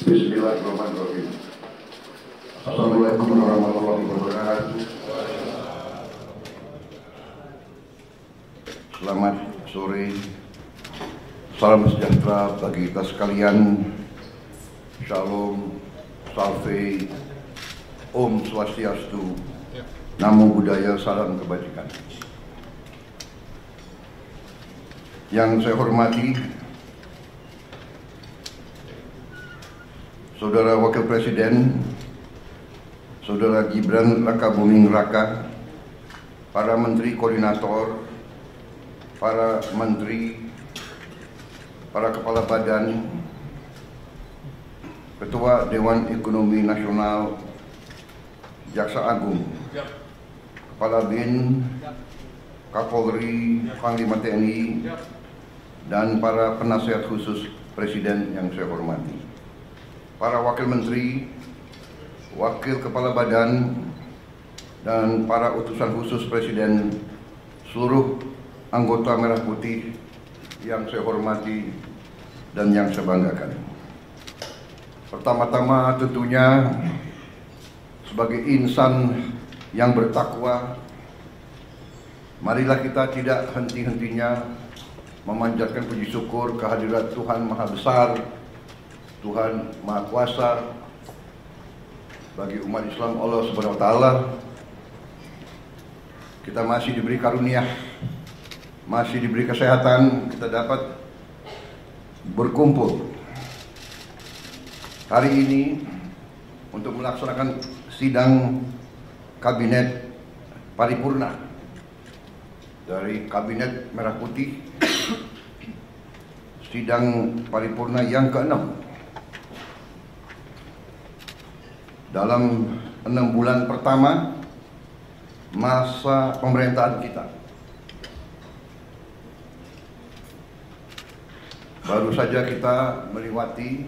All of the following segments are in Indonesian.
Bismillahirrahmanirrahim. Assalamualaikum warahmatullahi wabarakatuh. Selamat sore, salam sejahtera bagi kita sekalian. Shalom, salve, Om Swastiastu, Namo Buddhaya, salam kebajikan. Yang saya hormati Saudara Wakil Presiden, Saudara Gibran Rakabuming Raka, para Menteri Koordinator, para Menteri, para Kepala Badan, Ketua Dewan Ekonomi Nasional, Jaksa Agung, Kepala BIN, Kapolri, Panglima TNI, dan para penasihat khusus Presiden yang saya hormati. Para Wakil Menteri, Wakil Kepala Badan, dan para utusan khusus Presiden, seluruh anggota Merah Putih yang saya hormati dan yang saya banggakan. Pertama-tama tentunya sebagai insan yang bertakwa, Marilah kita tidak henti-hentinya memanjatkan puji syukur kehadirat Tuhan Maha Besar, Tuhan Maha Kuasa bagi umat Islam Allah Subhanahu wa taala. Kita masih diberi karunia, masih diberi kesehatan, kita dapat berkumpul hari ini untuk melaksanakan sidang kabinet paripurna dari Kabinet Merah Putih, sidang paripurna yang ke-6 dalam 6 bulan pertama masa pemerintahan kita. Baru saja kita melewati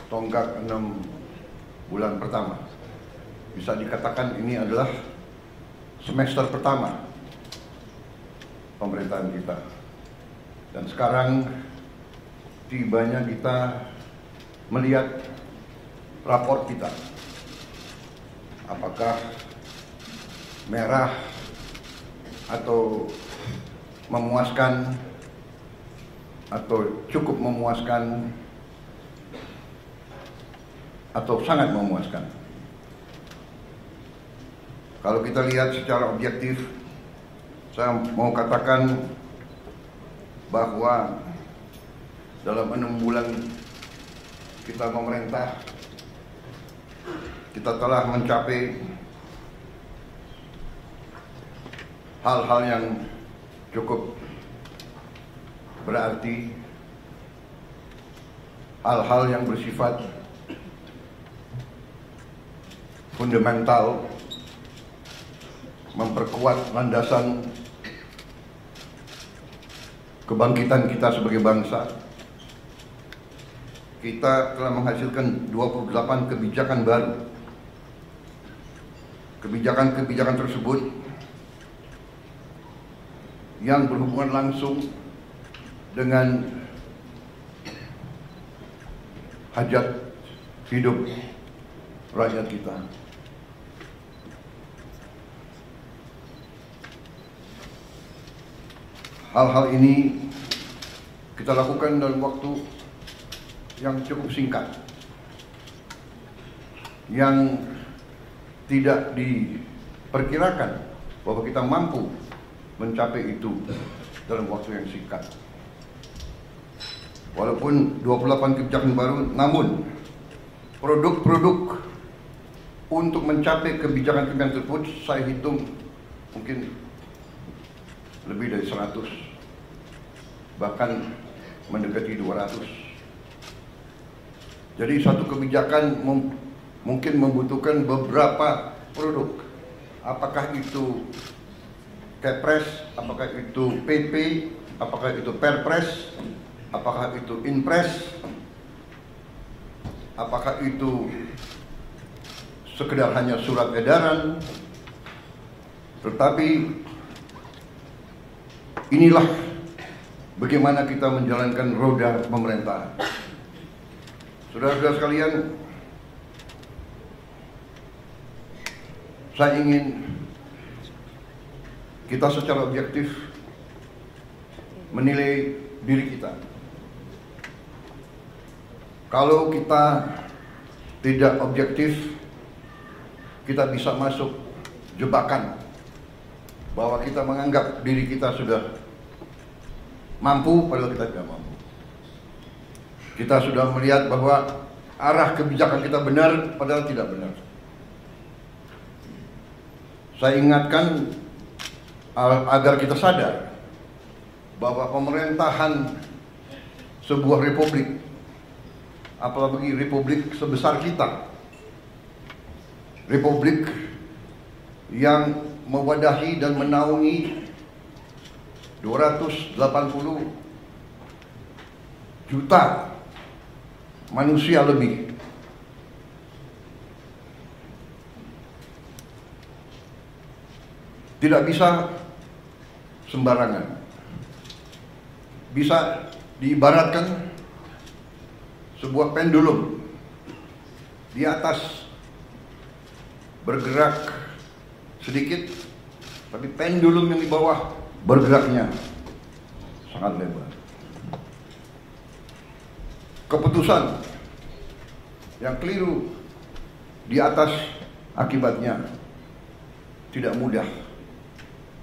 tonggak 6 bulan pertama. Bisa dikatakan ini adalah semester pertama pemerintahan kita. Dan sekarang tibanya kita melihat raport kita. Apakah merah atau memuaskan atau cukup memuaskan atau sangat memuaskan. Kalau kita lihat secara objektif, saya mau katakan bahwa dalam 6 bulan kita memerintah, kita telah mencapai hal-hal yang cukup berarti, hal-hal yang bersifat fundamental, memperkuat landasan kebangkitan kita sebagai bangsa. Kita telah menghasilkan 28 kebijakan baru. Kebijakan-kebijakan tersebut yang berhubungan langsung dengan hajat hidup rakyat kita. Hal-hal ini kita lakukan dalam waktu yang cukup singkat, yang tidak diperkirakan bahwa kita mampu mencapai itu dalam waktu yang singkat. Walaupun 28 kebijakan baru, namun produk-produk untuk mencapai kebijakan-kebijakan tersebut saya hitung mungkin lebih dari 100, bahkan mendekati 200. Jadi satu kebijakan mungkin membutuhkan beberapa produk. Apakah itu Kepres, apakah itu PP, apakah itu Perpres, apakah itu Inpres, apakah itu sekedar hanya surat edaran. Tetapi inilah bagaimana kita menjalankan roda pemerintahan. Saudara-saudara sekalian, saya ingin kita secara objektif menilai diri kita. Kalau kita tidak objektif, kita bisa masuk jebakan bahwa kita menganggap diri kita sudah mampu, padahal kita tidak mampu. Kita sudah melihat bahwa arah kebijakan kita benar, padahal tidak benar. Saya ingatkan agar kita sadar bahwa pemerintahan sebuah republik, apalagi republik sebesar kita, republik yang mewadahi dan menaungi 280 juta manusia lebih. Tidak bisa sembarangan. Bisa diibaratkan sebuah pendulum di atas bergerak sedikit, Tapi pendulum yang di bawah bergeraknya sangat lebar. Keputusan yang keliru di atas akibatnya tidak mudah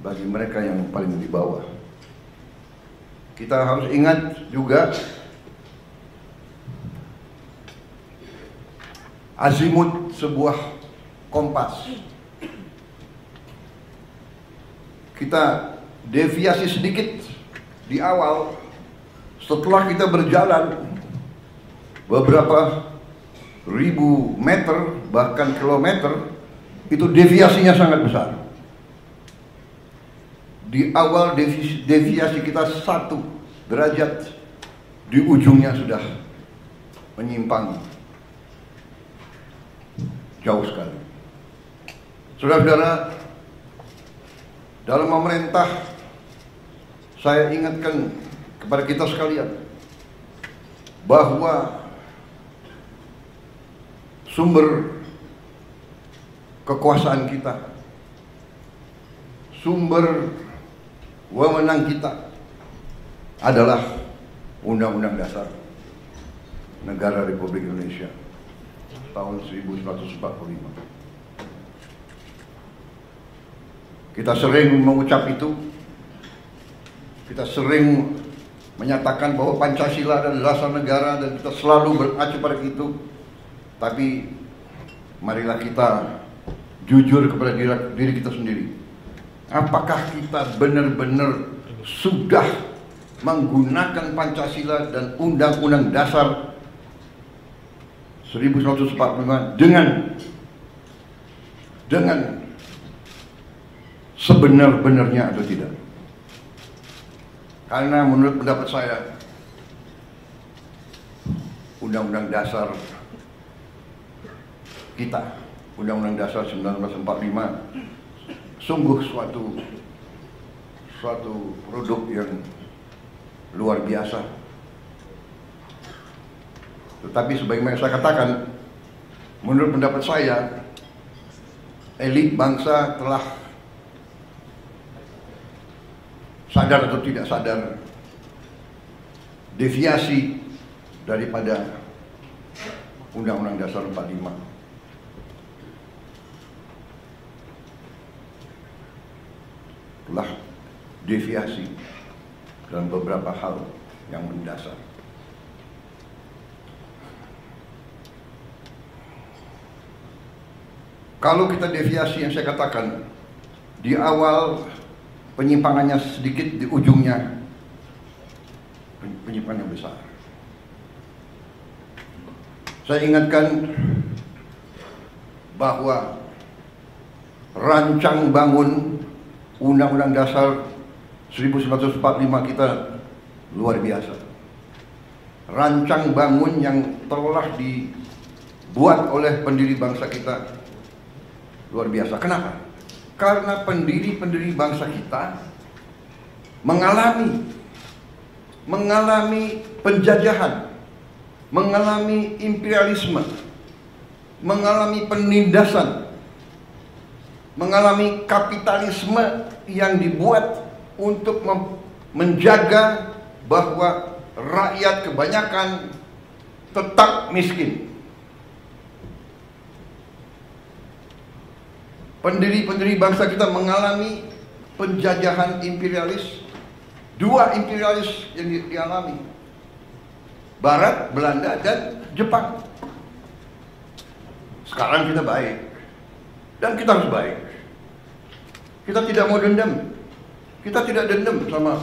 bagi mereka yang paling di bawah. Kita harus ingat juga azimut sebuah kompas. Kita deviasi sedikit di awal, setelah kita berjalan beberapa ribu meter bahkan kilometer, itu deviasinya sangat besar. Di awal deviasi kita 1 derajat, di ujungnya sudah menyimpang jauh sekali. Saudara-saudara, dalam memerintah, saya ingatkan kepada kita sekalian bahwa sumber kekuasaan kita, sumber wewenang kita adalah Undang-Undang Dasar Negara Republik Indonesia tahun 1945. Kita sering mengucap itu, kita sering menyatakan bahwa Pancasila adalah dasar negara dan kita selalu mengacu pada itu. Tapi marilah kita jujur kepada diri kita sendiri. Apakah kita benar-benar sudah menggunakan Pancasila dan Undang-Undang Dasar 1945 dengan sebenar-benarnya atau tidak? Karena menurut pendapat saya, Undang-Undang Dasar kita, Undang-Undang Dasar 1945, sungguh suatu produk yang luar biasa. Tetapi sebagaimana saya katakan, menurut pendapat saya, elit bangsa telah sadar atau tidak sadar deviasi daripada Undang-Undang Dasar 45. Telah deviasi dalam beberapa hal yang mendasar. Kalau kita deviasi yang saya katakan, di awal penyimpangannya sedikit, di ujungnya penyimpangan yang besar. Saya ingatkan bahwa rancang bangun Undang-Undang Dasar 1945 kita luar biasa. Rancang bangun yang telah dibuat oleh pendiri bangsa kita luar biasa. Kenapa? Karena pendiri-pendiri bangsa kita mengalami penjajahan, mengalami imperialisme, mengalami penindasan, mengalami kapitalisme yang dibuat untuk menjaga bahwa rakyat kebanyakan tetap miskin. Pendiri-pendiri bangsa kita mengalami penjajahan imperialis, 2 imperialis yang dialami, Barat, Belanda, dan Jepang. Sekarang kita baik, dan kita harus baik. Kita tidak mau dendam. Kita tidak dendam sama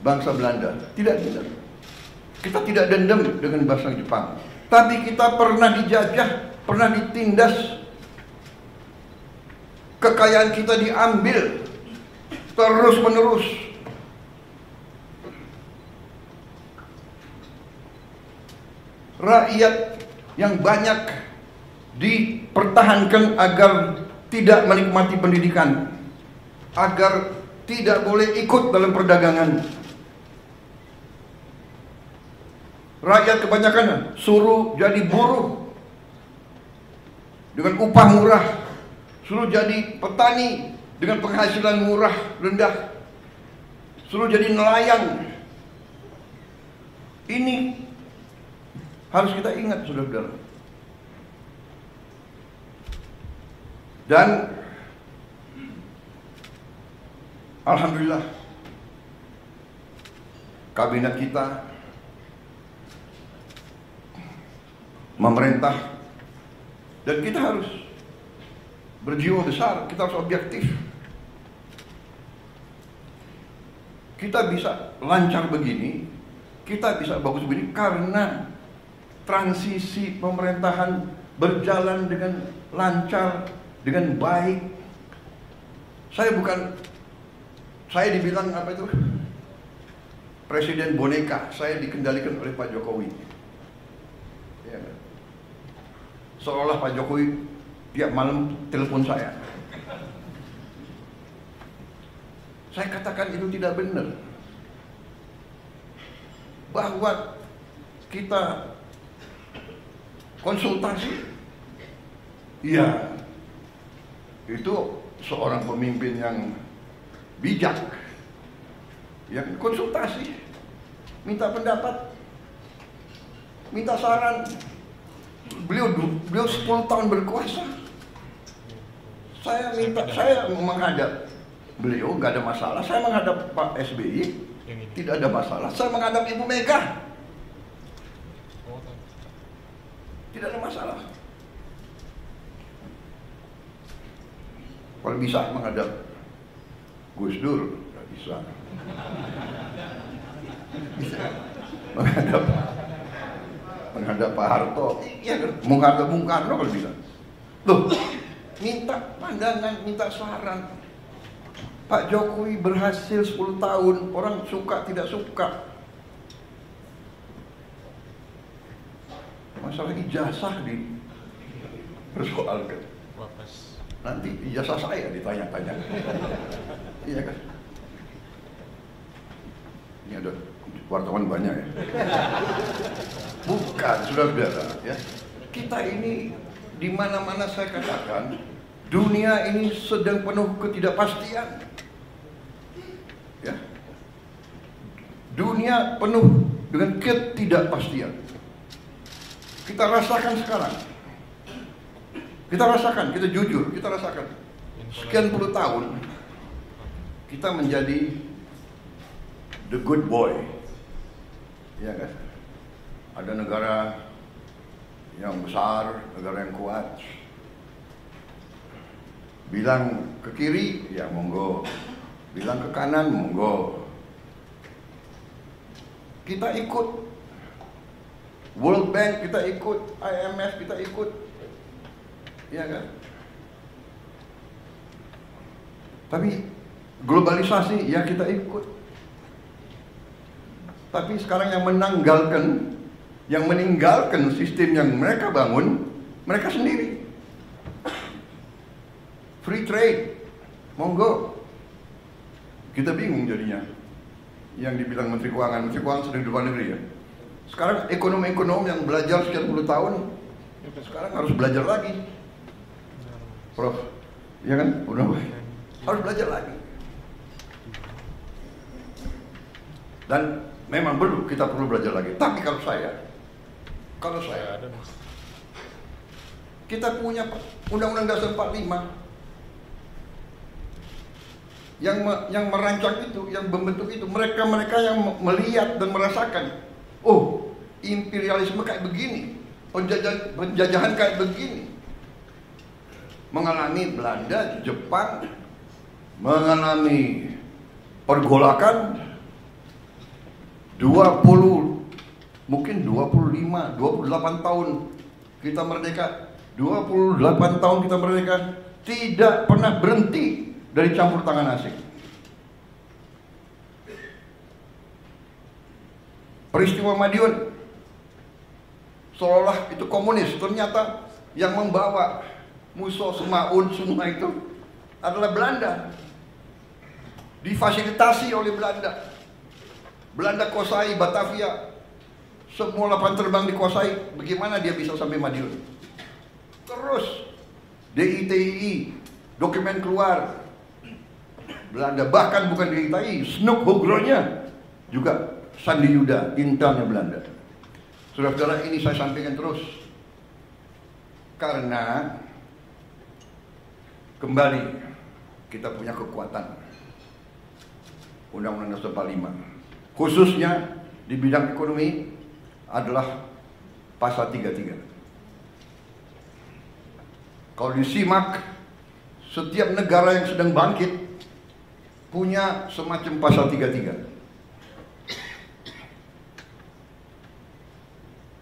bangsa Belanda. Tidak dendam. Kita tidak dendam dengan bangsa Jepang. Tapi kita pernah dijajah, pernah ditindas. Kekayaan kita diambil terus-menerus. Rakyat yang banyak dipertahankan agar tidak menikmati pendidikan, agar tidak boleh ikut dalam perdagangan. Rakyat kebanyakan suruh jadi buruh dengan upah murah, suruh jadi petani dengan penghasilan murah, rendah, suruh jadi nelayan. Ini harus kita ingat, saudara-saudara. Dan alhamdulillah, kabinet kita, memerintah, dan kita harus berjiwa besar, kita harus objektif. Kita bisa lancar begini, kita bisa bagus begini karena transisi pemerintahan berjalan dengan lancar, dengan baik. Saya dibilang apa itu? Presiden boneka, saya dikendalikan oleh Pak Jokowi. Ya, seolah Pak Jokowi tiap malam telepon saya. Saya katakan itu tidak benar. Bahwa kita konsultasi, ya, itu seorang pemimpin yang bijak, yang konsultasi, minta pendapat, minta saran. Beliau 10 tahun berkuasa. Saya menghadap beliau, nggak ada masalah. Saya menghadap Pak SBY, tidak ada masalah. Saya menghadap Ibu Mega, tidak ada masalah. Kalau bisa menghadap Gus Dur, nggak bisa. Bisa menghadap Pak Harto, iya kan? Menghadap Bung Karno kalau bisa. Loh, minta pandangan, minta saran. Pak Jokowi berhasil 10 tahun, orang suka tidak suka. Masalah ijazah dipersoalkan. Nanti ijazah saya ditanya-tanya. Iya kan? Ini ada wartawan banyak ya. Bukan, saudara-saudara, ya. Kita ini di mana-mana saya katakan, dunia ini sedang penuh ketidakpastian. Ya. Dunia penuh dengan ketidakpastian. Kita rasakan sekarang. Kita rasakan, kita jujur, kita rasakan. Sekian puluh tahun kita menjadi the good boy. Ya kan? Ada negara yang besar, negara yang kuat. Bilang ke kiri, ya monggo. Bilang ke kanan, monggo. Kita ikut World Bank, kita ikut IMF, kita ikut, ya kan? Tapi globalisasi, ya kita ikut. Tapi sekarang yang meninggalkan sistem yang mereka bangun, mereka sendiri. Free trade, monggo. Kita bingung jadinya. Yang dibilang Menteri Keuangan sedang di luar negeri ya. Sekarang ekonom-ekonom yang belajar sekian puluh tahun, sekarang harus belajar lagi. Prof, ya kan? Udah, harus belajar lagi. Dan memang kita perlu belajar lagi. Tapi kalau saya, kita punya Undang-Undang Dasar 45 yang merancang itu, yang membentuk itu, mereka yang melihat dan merasakan, oh, imperialisme kayak begini, penjajahan kayak begini. Mengalami Belanda, Jepang, mengalami pergolakan 20, mungkin 25, 28 tahun kita merdeka, 28 tahun kita merdeka, tidak pernah berhenti dari campur tangan asing. Peristiwa Madiun seolah itu komunis, ternyata yang membawa musuh Semaun semua itu adalah Belanda. Difasilitasi oleh Belanda. Belanda kuasai Batavia, semua lapangan terbang dikuasai. Bagaimana dia bisa sampai Madiun? Terus DITII, dokumen keluar, Belanda, bahkan bukan DKI, Snoeck-Hoogronya juga Sandi Yuda, intelnya Belanda. Saudara-saudara, ini saya sampaikan terus karena kembali kita punya kekuatan Undang-Undang Dasar 45, khususnya di bidang ekonomi adalah pasal 33. Kalau disimak, setiap negara yang sedang bangkit punya semacam pasal 33.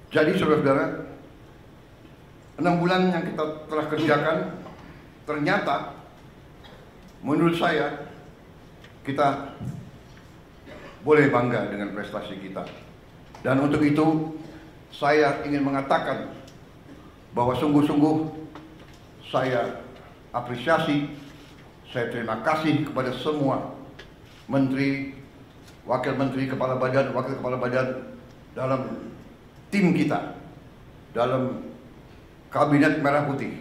Jadi saudara-saudara, 6 bulan yang kita telah kerjakan, ternyata menurut saya kita boleh bangga dengan prestasi kita. Dan untuk itu saya ingin mengatakan bahwa sungguh-sungguh saya apresiasi, saya terima kasih kepada semua menteri, wakil menteri, kepala badan, wakil kepala badan dalam tim kita, dalam kabinet merah putih.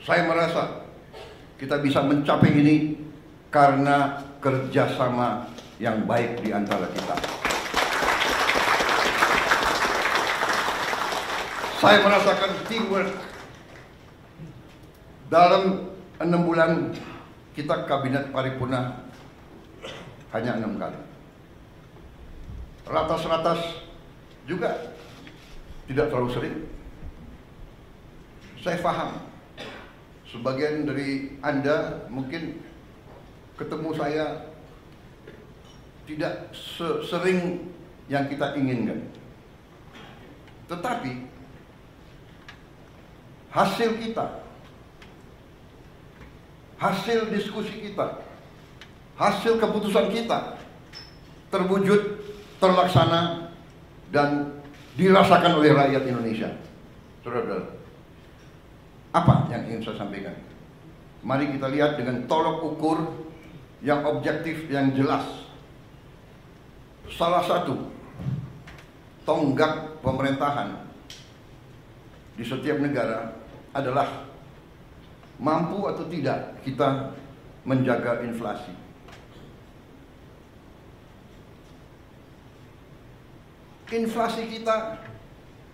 Saya merasa kita bisa mencapai ini karena kerjasama yang baik di antara kita. Saya merasakan teamwork. Dalam 6 bulan kita kabinet paripurna hanya 6 kali. Ratas-ratas juga tidak terlalu sering. Saya paham sebagian dari Anda mungkin ketemu saya tidak sering yang kita inginkan. Tetapi hasil kita, hasil diskusi kita, hasil keputusan kita terwujud, terlaksana, dan dirasakan oleh rakyat Indonesia. Saudara-saudara, apa yang ingin saya sampaikan? Mari kita lihat dengan tolok ukur yang objektif, yang jelas. Salah satu tonggak pemerintahan di setiap negara adalah mampu atau tidak kita menjaga inflasi. Inflasi kita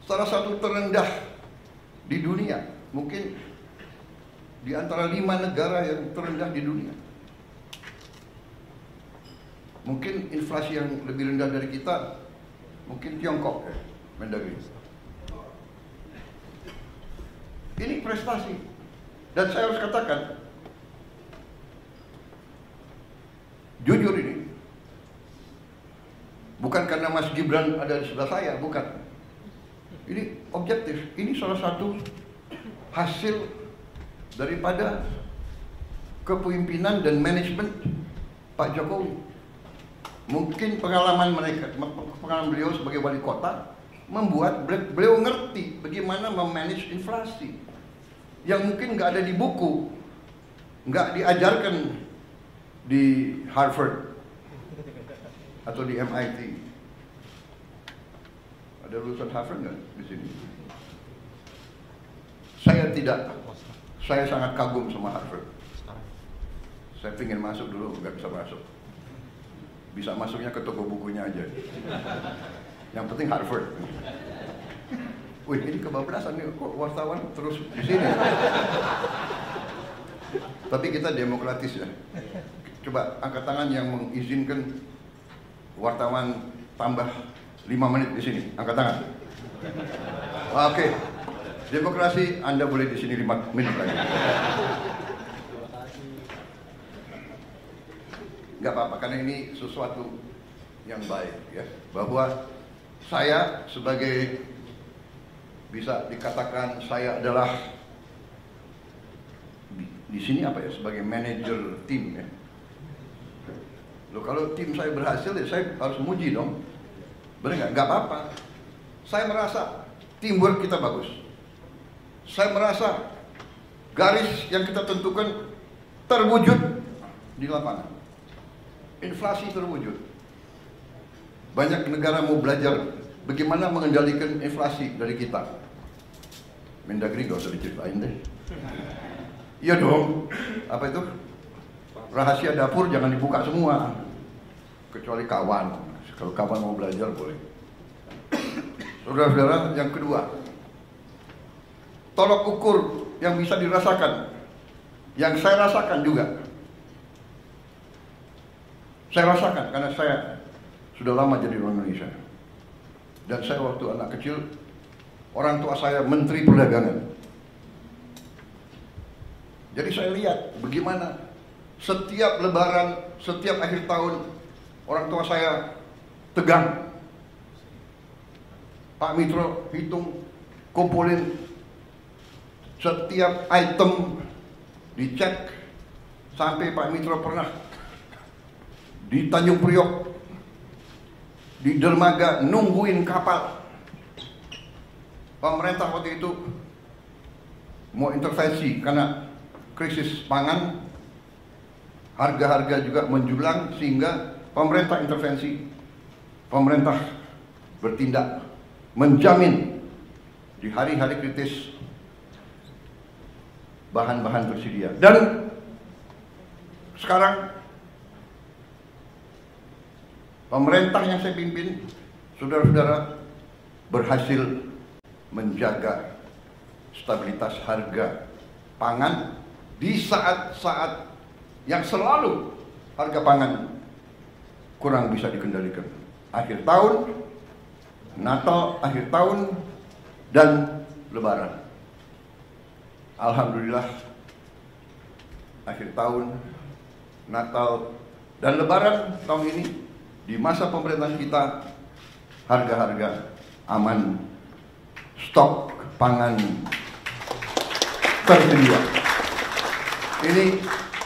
salah satu terendah di dunia, mungkin di antara 5 negara yang terendah di dunia. Mungkin inflasi yang lebih rendah dari kita, mungkin Tiongkok, Mendagri. Ini prestasi, dan saya harus katakan, jujur ini, bukan karena Mas Gibran ada di sebelah saya, bukan. Ini objektif, ini salah satu hasil daripada kepemimpinan dan manajemen Pak Jokowi. Mungkin pengalaman beliau sebagai wali kota membuat beliau ngerti bagaimana memanage inflasi yang mungkin nggak ada di buku, nggak diajarkan di Harvard atau di MIT. Ada lulusan Harvard nggak di sini? Saya tidak. Saya sangat kagum sama Harvard. Saya ingin masuk dulu, nggak bisa masuk. Bisa masuknya ke toko bukunya aja. Yang penting Harvard. Wih, ini kebablasan nih, kok wartawan terus di sini. Tapi kita demokratis ya. Coba angkat tangan yang mengizinkan wartawan tambah 5 menit di sini. Angkat tangan. Oke. Demokrasi, Anda boleh di sini 5 menit lagi. Nggak apa-apa, karena ini sesuatu yang baik ya. Bahwa saya sebagai, bisa dikatakan saya adalah di sini apa ya, sebagai manajer tim ya. Loh, kalau tim saya berhasil ya saya harus muji dong. Benar nggak? Nggak apa-apa. Saya merasa teamwork kita bagus. Saya merasa garis yang kita tentukan terwujud di lapangan. Inflasi terwujud. Banyak negara mau belajar bagaimana mengendalikan inflasi dari kita. Mendagri gak usah diceritain deh. Iya dong. Apa itu? rahasia dapur jangan dibuka semua, kecuali kawan. Kalau kawan mau belajar boleh. Saudara-saudara, yang kedua, tolok ukur yang bisa dirasakan, yang saya rasakan juga. Saya rasakan karena saya sudah lama jadi orang Indonesia. Dan saya waktu anak kecil, orang tua saya Menteri Perdagangan. Jadi saya lihat bagaimana setiap lebaran, setiap akhir tahun, orang tua saya tegang. Pak Mitro hitung, kumpulin setiap item, dicek. Sampai Pak Mitro pernah di Tanjung Priok, di dermaga nungguin kapal. Pemerintah waktu itu mau intervensi karena krisis pangan, harga-harga juga menjulang, sehingga pemerintah intervensi, pemerintah bertindak, menjamin di hari-hari kritis bahan-bahan tersedia. Dan sekarang pemerintah yang saya pimpin, saudara-saudara, berhasil menjaga stabilitas harga pangan di saat-saat yang selalu harga pangan kurang bisa dikendalikan. Akhir tahun, Natal, akhir tahun, dan Lebaran. Alhamdulillah, akhir tahun, Natal, dan Lebaran tahun ini, di masa pemerintahan kita, harga-harga aman, stok pangan tersedia. Ini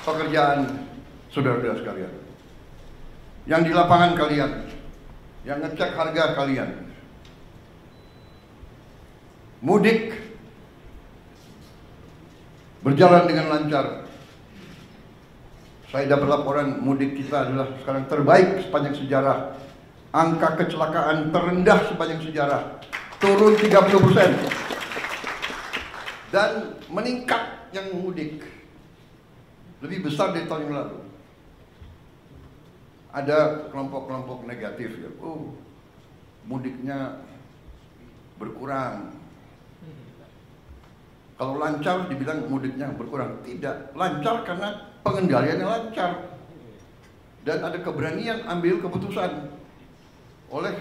pekerjaan saudara-saudara sekalian. Yang di lapangan kalian, yang ngecek harga kalian. Mudik berjalan dengan lancar. Saya dapat laporan mudik kita adalah sekarang terbaik sepanjang sejarah. Angka kecelakaan terendah sepanjang sejarah, turun 30%. Dan meningkat yang mudik, lebih besar dari tahun yang lalu. Ada kelompok-kelompok negatif ya, mudiknya berkurang. Kalau lancar dibilang mudiknya berkurang. Tidak, lancar karena pengendaliannya lancar. Dan ada keberanian ambil keputusan oleh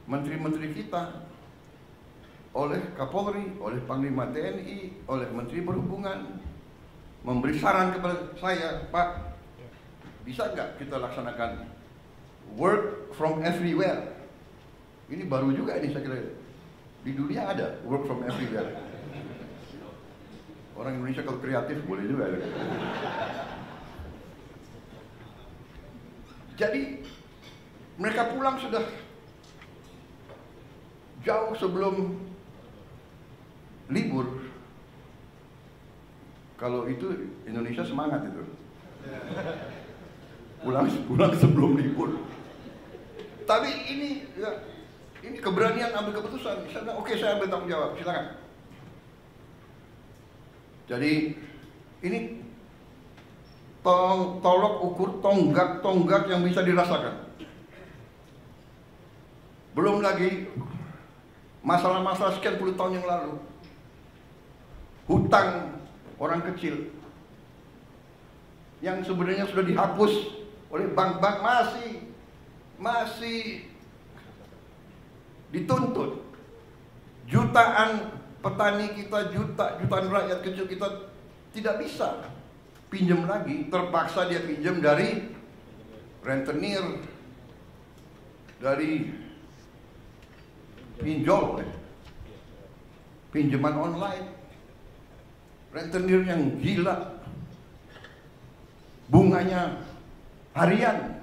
menteri-menteri kita, oleh Kapolri, oleh Panglima TNI, oleh Menteri Perhubungan, memberi saran kepada saya, Pak, bisa nggak kita laksanakan work from everywhere? Ini baru juga ini saya kira. Di dunia ada work from everywhere. Orang Indonesia kalau kreatif boleh juga. Jadi mereka pulang sudah jauh sebelum libur. Kalau itu Indonesia semangat itu. Pulang sebelum libur. Tapi ini ya, ini keberanian ambil keputusan. Saya bilang, oke, saya ambil tanggung jawab, silakan. Jadi ini tolok ukur tonggak yang bisa dirasakan. Belum lagi masalah-masalah sekian puluh tahun yang lalu. Hutang orang kecil yang sebenarnya sudah dihapus oleh bank-bank masih dituntut. Jutaan petani kita, jutaan rakyat kecil kita tidak bisa pinjam lagi, terpaksa dia pinjam dari rentenir, dari pinjol, pinjaman online, rentenir yang gila, bunganya harian,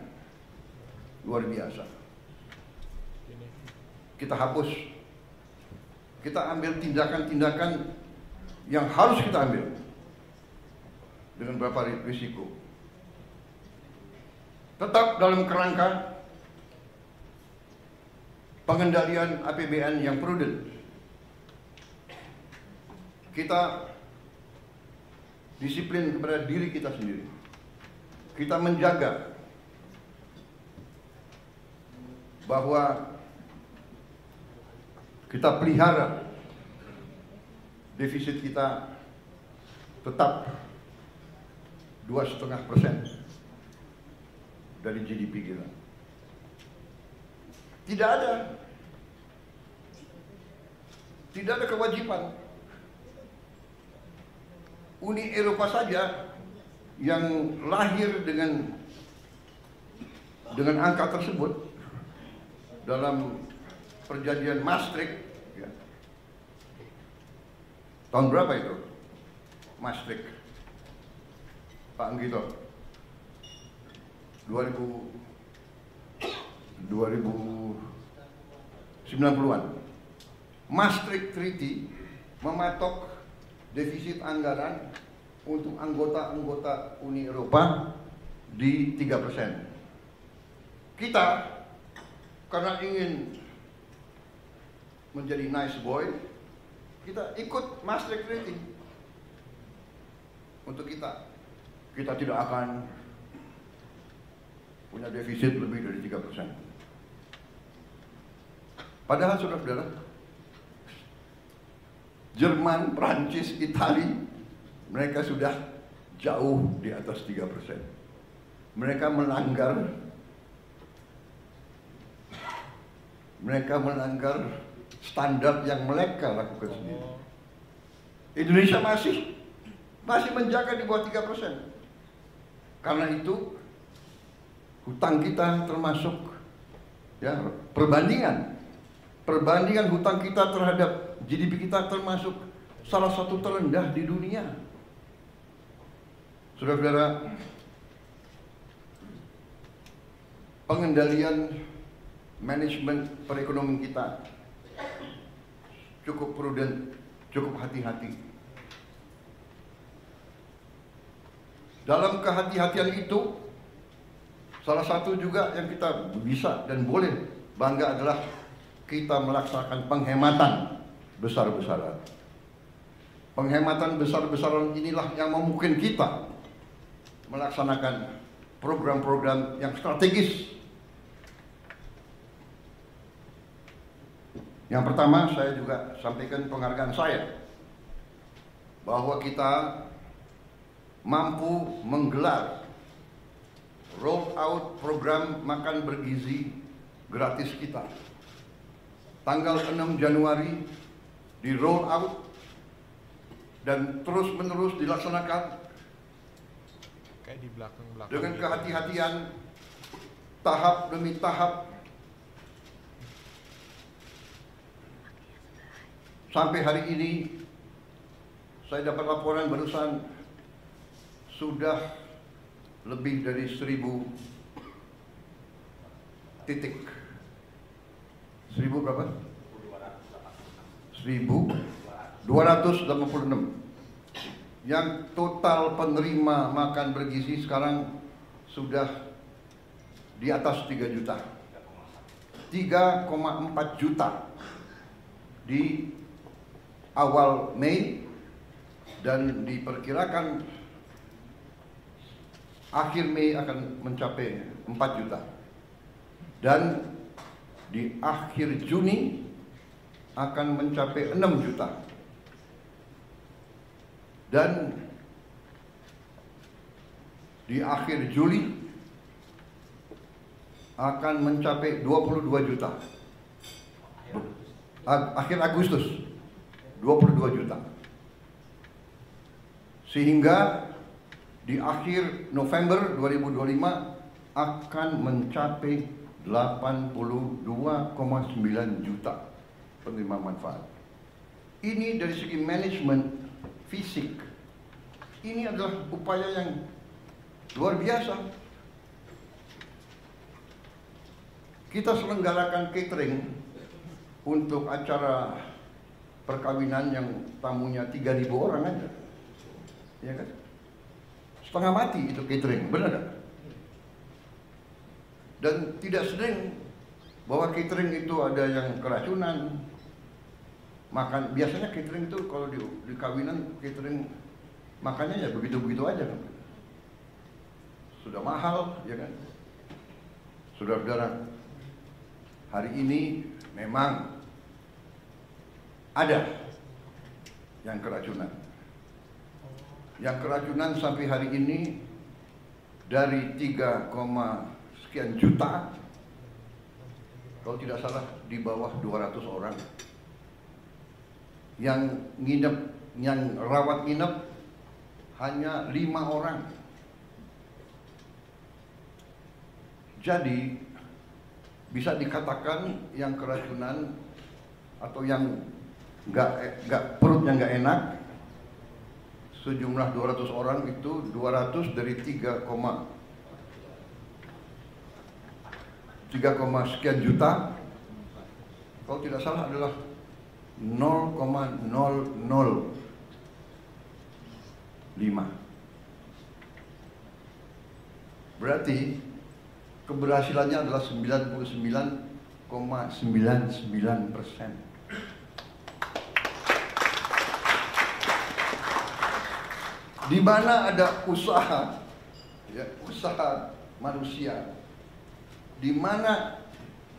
luar biasa. Kita hapus, kita ambil tindakan-tindakan yang harus kita ambil dengan beberapa risiko. Tetap dalam kerangka pengendalian APBN yang prudent. Kita disiplin kepada diri kita sendiri. Kita menjaga bahwa kita pelihara defisit kita tetap 2,5% dari GDP kita. Tidak ada kewajiban. Uni Eropa saja yang lahir dengan angka tersebut dalam perjanjian Maastricht, ya. Tahun berapa itu? Maastricht, Pak Anggito? 2090-an. Maastricht Treaty mematok defisit anggaran untuk anggota-anggota Uni Eropa di 3%. Kita karena ingin menjadi nice boy, kita ikut Maastricht Treaty. Untuk kita tidak akan punya defisit lebih dari 3%. Padahal saudara-saudara, Jerman, Prancis, Italia, mereka sudah jauh di atas 3%. Mereka melanggar standar yang mereka lakukan sendiri. Indonesia masih menjaga di bawah 3%. Karena itu hutang kita termasuk, ya, perbandingan hutang kita terhadap GDP kita termasuk salah satu terendah di dunia. Saudara-saudara, pengendalian manajemen perekonomian kita cukup prudent, cukup hati-hati. Dalam kehati-hatian itu, salah satu juga yang kita bisa dan boleh bangga adalah kita melaksanakan penghematan besar-besaran. Penghematan besar-besaran inilah yang memungkinkan kita melaksanakan program-program yang strategis. Yang pertama, saya juga sampaikan penghargaan saya bahwa kita mampu menggelar roll out program makan bergizi gratis kita. Tanggal 6 Januari di roll out dan terus-menerus dilaksanakan kayak di belakang-belakang dengan kehati-hatian, tahap demi tahap, sampai hari ini saya dapat laporan barusan sudah lebih dari 1.000 titik. 1.000 berapa? 1.286. Yang total penerima makan bergizi sekarang sudah di atas 3 juta. 3,4 juta di awal Mei, dan diperkirakan akhir Mei akan mencapai 4 juta. Dan di akhir Juni akan mencapai 6 juta. Dan di akhir Juli akan mencapai 22 juta. Akhir Agustus 22 juta. Sehingga di akhir November 2025 akan mencapai 82,9 juta penerima manfaat. Ini dari segi manajemen fisik, ini adalah upaya yang luar biasa. Kita selenggarakan catering untuk acara perkawinan yang tamunya 3.000 orang aja, ya kan? Setengah mati itu catering, benar gak? Dan tidak sering bahwa catering itu ada yang keracunan. Makan biasanya catering itu kalau di kawinan catering Makanya ya begitu-begitu aja kan. Sudah mahal, ya kan? Saudara-saudara, hari ini memang ada yang keracunan. Yang keracunan sampai hari ini dari 3, sekian juta, kalau tidak salah di bawah 200 orang. Yang nginep, yang rawat nginep hanya 5 orang. Jadi bisa dikatakan yang keracunan atau yang nggak perutnya nggak enak sejumlah 200 orang itu 200 dari 3, sekian juta, kalau tidak salah adalah 0,005. Berarti keberhasilannya adalah 99,99%. Di mana ada usaha, ya, usaha manusia, di mana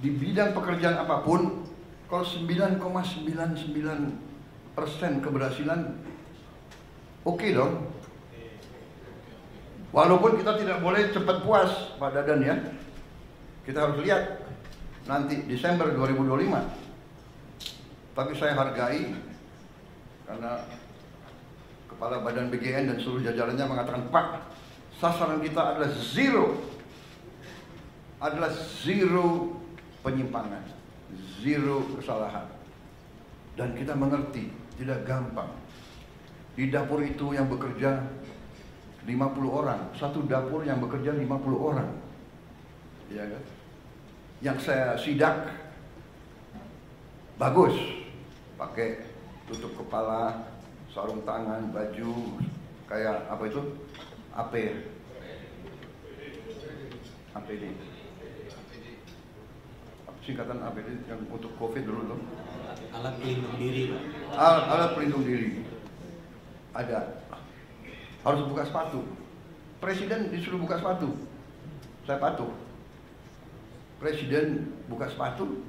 di bidang pekerjaan apapun, kalau 9,99% keberhasilan, oke dong. Walaupun kita tidak boleh cepat puas, Pak Dadan ya. Kita harus lihat nanti Desember 2025. Tapi saya hargai karena Kepala Badan BGN dan seluruh jajarannya mengatakan, Pak, sasaran kita adalah zero penyimpangan, zero kesalahan. Dan kita mengerti, tidak gampang. Di dapur itu yang bekerja 50 orang, satu dapur yang bekerja 50 orang. Ya kan? Yang saya sidak bagus, pakai tutup kepala, sarung tangan, baju kayak apa itu? APD. Singkatan APD yang untuk COVID dulu loh. Alat pelindung diri, Pak. Alat pelindung diri. Ada. Harus buka sepatu. Presiden disuruh buka sepatu. Saya patuh. Presiden buka sepatu.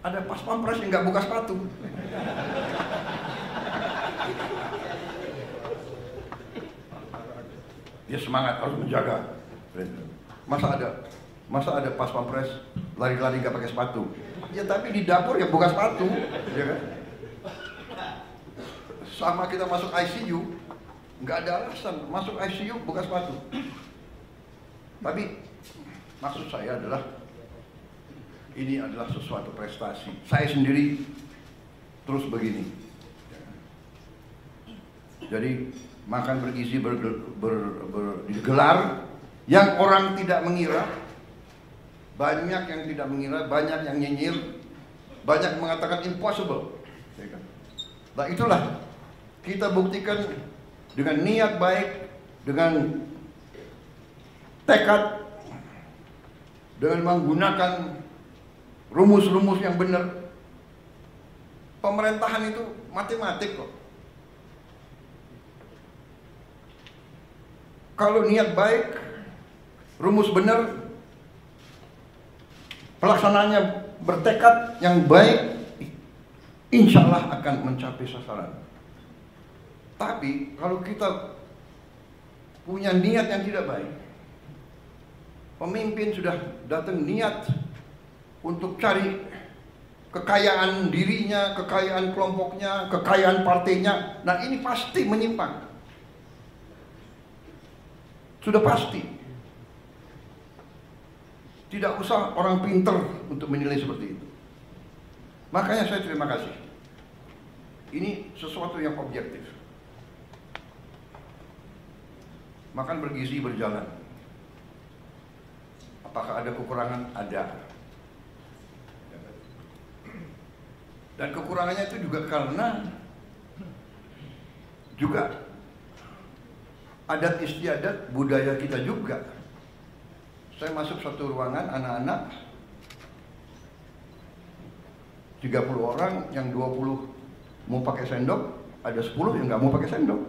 Ada pas pampres yang nggak buka sepatu. Dia semangat harus menjaga. Masa ada pas pampres lari-lari nggak pakai sepatu? Ya tapi di dapur ya buka sepatu, ya kan? Sama kita masuk ICU, nggak ada alasan masuk ICU buka sepatu. Tapi maksud saya adalah ini adalah sesuatu prestasi. Saya sendiri terus begini. Jadi makan bergizi digelar yang orang tidak mengira, banyak yang tidak mengira, banyak yang nyinyir, banyak mengatakan impossible. Nah itulah kita buktikan dengan niat baik, dengan tekad, dengan menggunakan rumus-rumus yang benar. Pemerintahan itu matematik kok. Kalau niat baik, rumus benar, pelaksanaannya bertekad yang baik, insya Allah akan mencapai sasaran. Tapi kalau kita punya niat yang tidak baik, pemimpin sudah datang niat untuk cari kekayaan dirinya, kekayaan kelompoknya, kekayaan partainya, nah ini pasti menyimpang. Sudah pasti. Tidak usah orang pinter untuk menilai seperti itu. Makanya saya terima kasih. Ini sesuatu yang objektif. Makan bergizi berjalan. Apakah ada kekurangan? Ada. Dan kekurangannya itu juga karena juga adat istiadat budaya kita juga. Saya masuk satu ruangan anak-anak 30 orang, yang 20 mau pakai sendok, ada 10 yang nggak mau pakai sendok.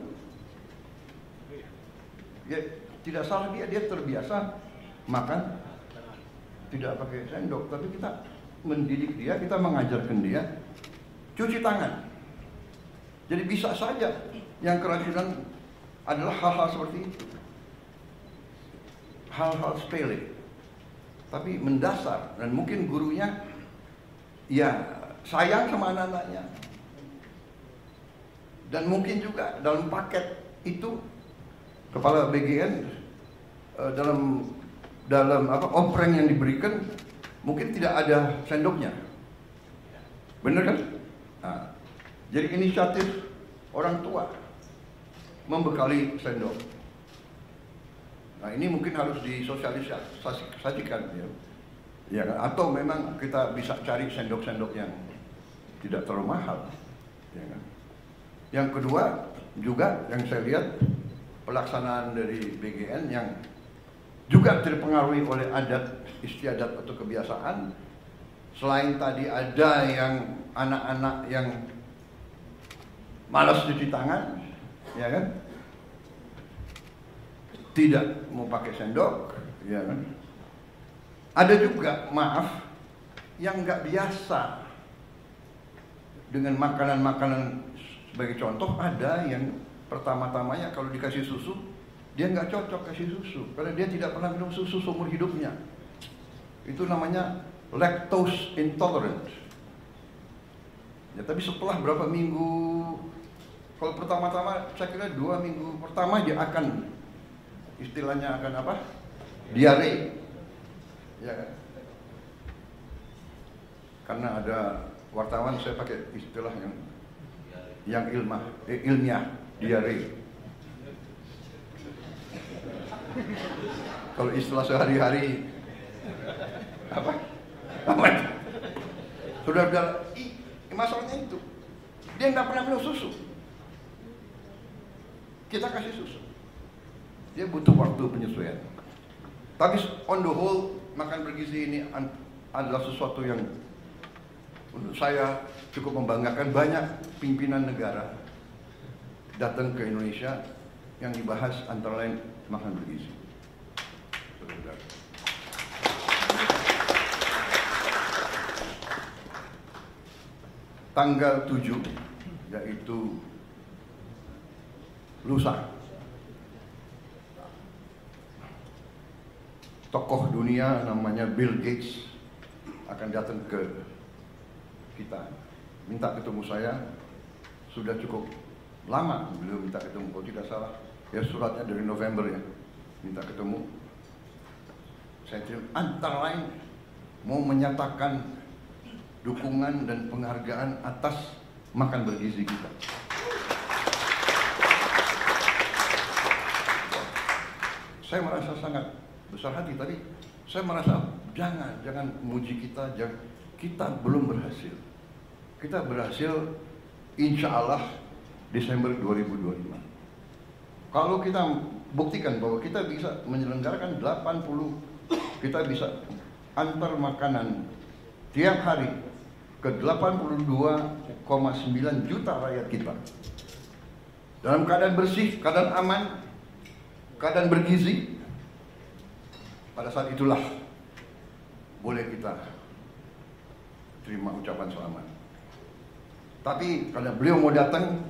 Ya, tidak salah dia terbiasa makan tidak pakai sendok, tapi kita mendidik dia, kita mengajarkan dia cuci tangan. Jadi bisa saja yang keracunan adalah hal-hal seperti itu, hal-hal sepele, tapi mendasar. Dan mungkin gurunya ya sayang sama anak-anaknya, dan mungkin juga dalam paket itu kepala BGN dalam ompreng yang diberikan mungkin tidak ada sendoknya, bener kan? Nah, jadi inisiatif orang tua membekali sendok. Nah, ini mungkin harus disosialisasikan, ya kan? Atau memang kita bisa cari sendok-sendok yang tidak terlalu mahal, ya kan? Yang kedua juga yang saya lihat pelaksanaan dari BGN yang juga terpengaruhi oleh adat istiadat atau kebiasaan. Selain tadi ada yang anak-anak yang malas cuci tangan, ya kan, tidak mau pakai sendok, ya kan. Ada juga, maaf, yang nggak biasa dengan makanan-makanan. Sebagai contoh, ada yang pertama-tamanya kalau dikasih susu, dia nggak cocok kasih susu karena dia tidak pernah minum susu seumur hidupnya. Itu namanya lactose intolerant. Ya, tapi setelah berapa minggu, kalau pertama-tama saya kira 2 minggu pertama dia akan, istilahnya akan apa? Diare. Ya kan? Karena ada wartawan, saya pakai istilah yang ilmiah, diare. Kalau istilah sehari-hari apa? Saudara-saudara, masalahnya itu dia nggak pernah minum susu. Kita kasih susu, dia butuh waktu penyesuaian. Tapi on the whole, makan bergizi ini adalah sesuatu yang menurut saya cukup membanggakan. Banyak pimpinan negara datang ke Indonesia yang dibahas antara lain makan bergizi. Tanggal 7, yaitu lusa, tokoh dunia namanya Bill Gates akan datang ke kita, minta ketemu saya. Sudah cukup lama beliau minta ketemu, kalau tidak salah ya suratnya dari November ya, minta ketemu. Saya terima, antara lain mau menyatakan dukungan dan penghargaan atas makan bergizi kita. Saya merasa sangat besar hati, tapi saya merasa jangan muji kita, kita belum berhasil. Kita berhasil insya Allah Desember 2025. Kalau kita buktikan bahwa kita bisa menyelenggarakan 80, kita bisa antar makanan tiap hari ke 82,9 juta rakyat kita dalam keadaan bersih, keadaan aman, keadaan bergizi. Pada saat itulah boleh kita terima ucapan selamat. Tapi karena beliau mau datang,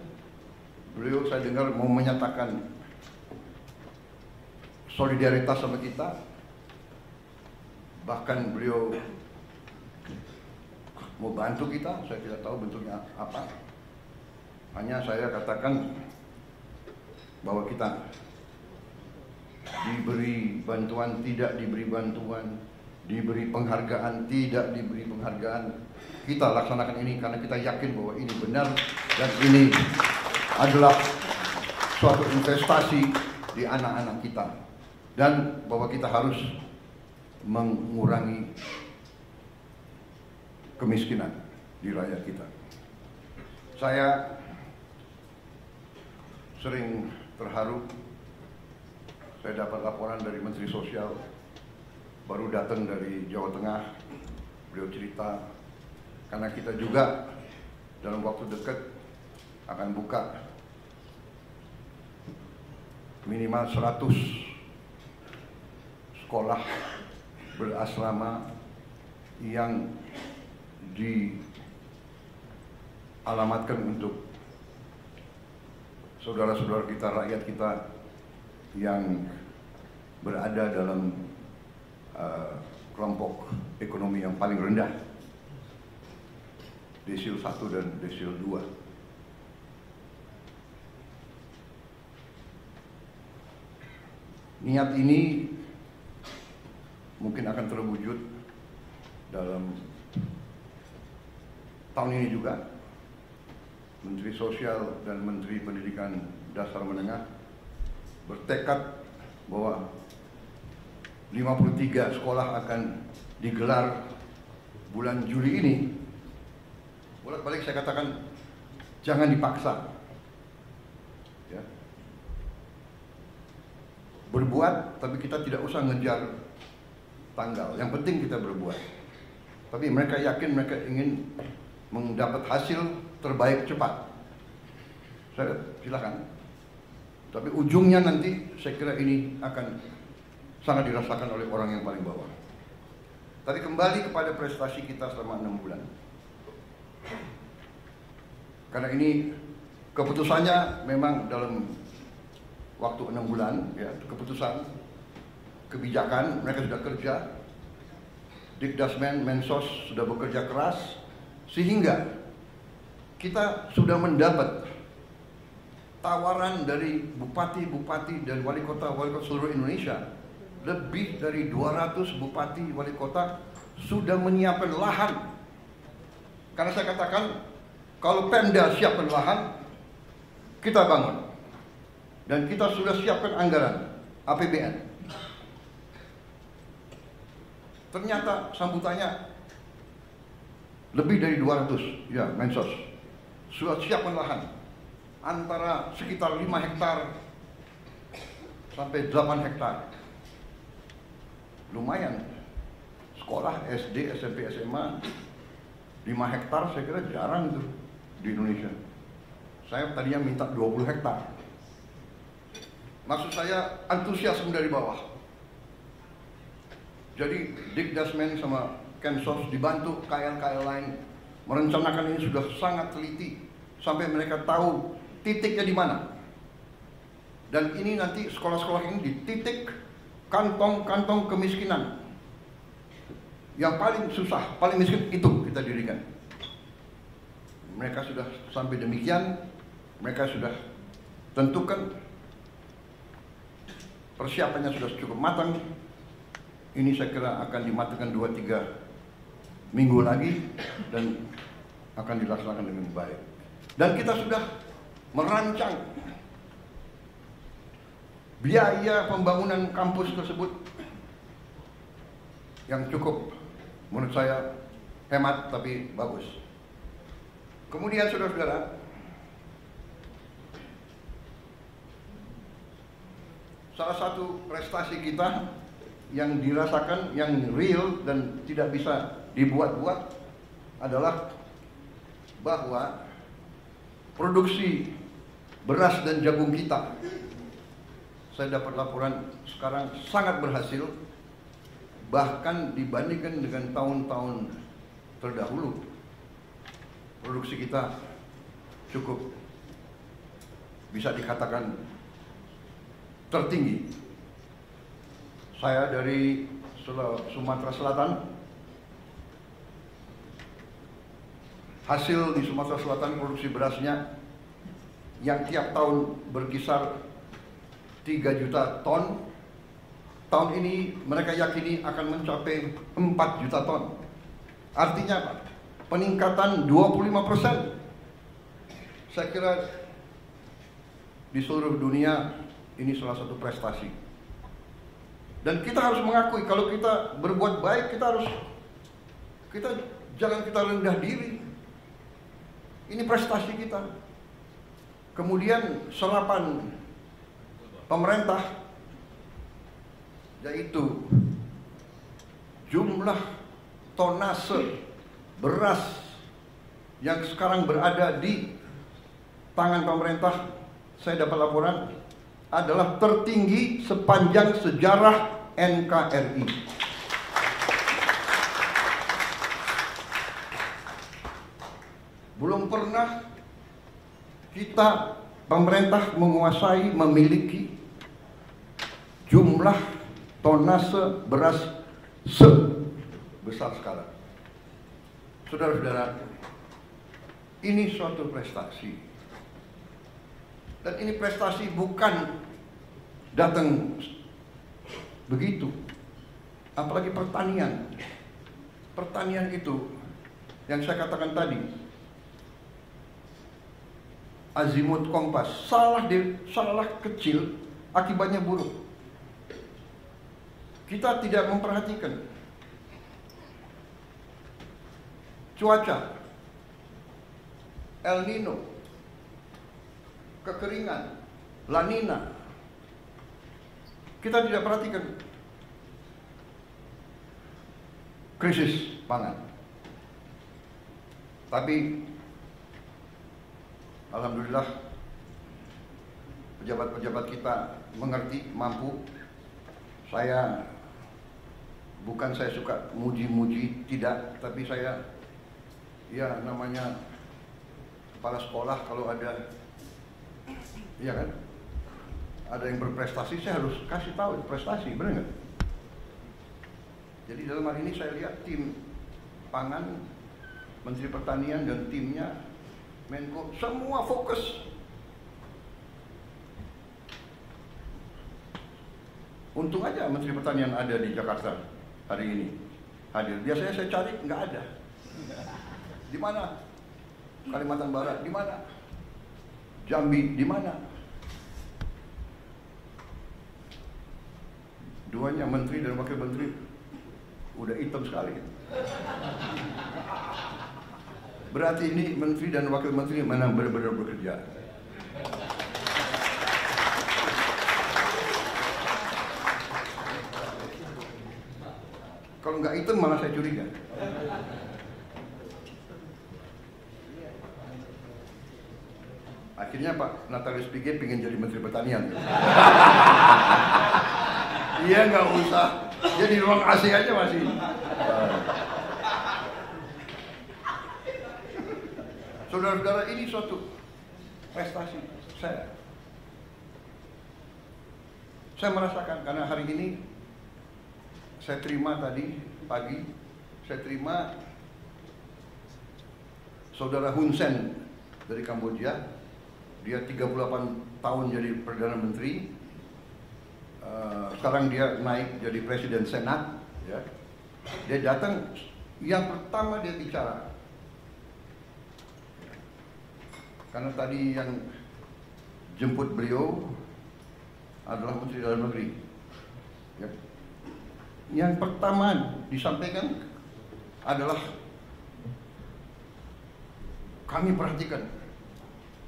beliau saya dengar mau menyatakan solidaritas sama kita. Bahkan beliau mau bantu kita, saya tidak tahu bentuknya apa. Hanya saya katakan bahwa kita diberi bantuan, tidak diberi bantuan, diberi penghargaan, tidak diberi penghargaan, kita laksanakan ini karena kita yakin bahwa ini benar dan ini adalah suatu investasi di anak-anak kita, dan bahwa kita harus mengurangi kemiskinan di rakyat kita. Saya sering terharu. Saya dapat laporan dari Menteri Sosial, baru datang dari Jawa Tengah. Beliau cerita, karena kita juga dalam waktu dekat akan buka minimal 100 sekolah berasrama yang dialamatkan untuk saudara-saudara kita, rakyat kita yang berada dalam kelompok ekonomi yang paling rendah, desil 1 dan desil 2. Niat ini mungkin akan terwujud dalam tahun ini juga. Menteri Sosial dan Menteri Pendidikan Dasar Menengah bertekad bahwa 53 sekolah akan digelar bulan Juli ini. Bolak-balik saya katakan, jangan dipaksa. Ya. Berbuat, tapi kita tidak usah ngejar tanggal. Yang penting kita berbuat. Tapi mereka yakin mereka ingin mendapat hasil terbaik cepat. Saya silakan. Tapi ujungnya nanti saya kira ini akan sangat dirasakan oleh orang yang paling bawah. Tapi kembali kepada prestasi kita selama 6 bulan. Karena ini keputusannya memang dalam waktu 6 bulan, ya, keputusan, kebijakan, mereka sudah kerja, Dikdasmen, Mensos sudah bekerja keras, sehingga kita sudah mendapat tawaran dari bupati-bupati dan wali kota seluruh Indonesia. Lebih dari 200 bupati wali kota sudah menyiapkan lahan. Karena saya katakan, kalau Pemda siapkan lahan, kita bangun. Dan kita sudah siapkan anggaran APBN. Ternyata sambutannya lebih dari 200, ya, Mensos sudah siapkan lahan antara sekitar 5 hektar sampai 8 hektar. Lumayan. Sekolah SD, SMP, SMA 5 hektar saya kira jarang itu di Indonesia. Saya tadinya minta 20 hektar. Maksud saya antusiasme dari bawah. Jadi Dikdasmen sama Kemsos dibantu KL-KL lain merencanakan ini sudah sangat teliti sampai mereka tahu titiknya di mana. Dan ini nanti sekolah-sekolah ini di titik kantong-kantong kemiskinan yang paling susah, paling miskin itu kita dirikan. Mereka sudah sampai demikian, mereka sudah tentukan persiapannya sudah cukup matang. Ini saya kira akan dimatangkan 2-3 minggu lagi dan akan dilaksanakan dengan baik. Dan kita sudah merancang biaya pembangunan kampus tersebut yang cukup menurut saya hemat tapi bagus. Kemudian saudara-saudara, salah satu prestasi kita yang dirasakan, yang real dan tidak bisa dibuat-buat adalah bahwa produksi beras dan jagung kita, saya dapat laporan sekarang sangat berhasil, bahkan dibandingkan dengan tahun-tahun terdahulu. Produksi kita cukup bisa dikatakan tertinggi. Saya dari Sumatera Selatan. Hasil di Sumatera Selatan produksi berasnya yang tiap tahun berkisar 3 juta ton. Tahun ini mereka yakini akan mencapai 4 juta ton. Artinya apa? Peningkatan 25%. Saya kira di seluruh dunia ini salah satu prestasi. Dan kita harus mengakui kalau kita berbuat baik, jangan kita rendah diri. Ini prestasi kita. Kemudian serapan pemerintah, yaitu jumlah tonase beras yang sekarang berada di tangan pemerintah, saya dapat laporan adalah tertinggi sepanjang sejarah NKRI. Belum pernah kita, pemerintah, menguasai, memiliki jumlah tonase beras sebesar sekarang. Saudara-saudara, ini suatu prestasi. Dan ini prestasi bukan datang begitu. Apalagi pertanian. Pertanian itu yang saya katakan tadi, azimut kompas, salah kecil akibatnya buruk. Kita tidak memperhatikan cuaca, El Nino, kekeringan, La Nina. Kita tidak perhatikan krisis pangan. Tapi alhamdulillah pejabat-pejabat kita mengerti, mampu. Saya suka muji-muji, tidak, tapi saya ya namanya kepala sekolah, kalau ada, iya kan, ada yang berprestasi, saya harus kasih tahu prestasi, benar nggak? Jadi dalam hal ini saya lihat tim pangan, Menteri Pertanian dan timnya, Menko, semua fokus. Untung aja Menteri Pertanian ada di Jakarta hari ini, hadir. Biasanya saya cari, nggak ada. Di mana? Kalimantan Barat, di mana? Jambi, di mana? Duanya, menteri dan wakil menteri, udah hitam sekali. Berarti ini menteri dan wakil menteri mana benar-benar bekerja. Kalau nggak hitam malah saya curiga. Akhirnya Pak Natalius Pigai pengen jadi Menteri Pertanian. Iya, nggak usah. Dia di ruang AC aja masih. Saudara-saudara, ini suatu prestasi saya merasakan, karena hari ini saya terima tadi pagi, saya terima Saudara Hun Sen dari Kamboja. Dia 38 tahun jadi Perdana Menteri. Sekarang dia naik jadi Presiden Senat, ya. Dia datang, yang pertama dia bicara, karena tadi yang jemput beliau adalah Menteri Dalam Negeri, ya. Yang pertama disampaikan adalah, kami perhatikan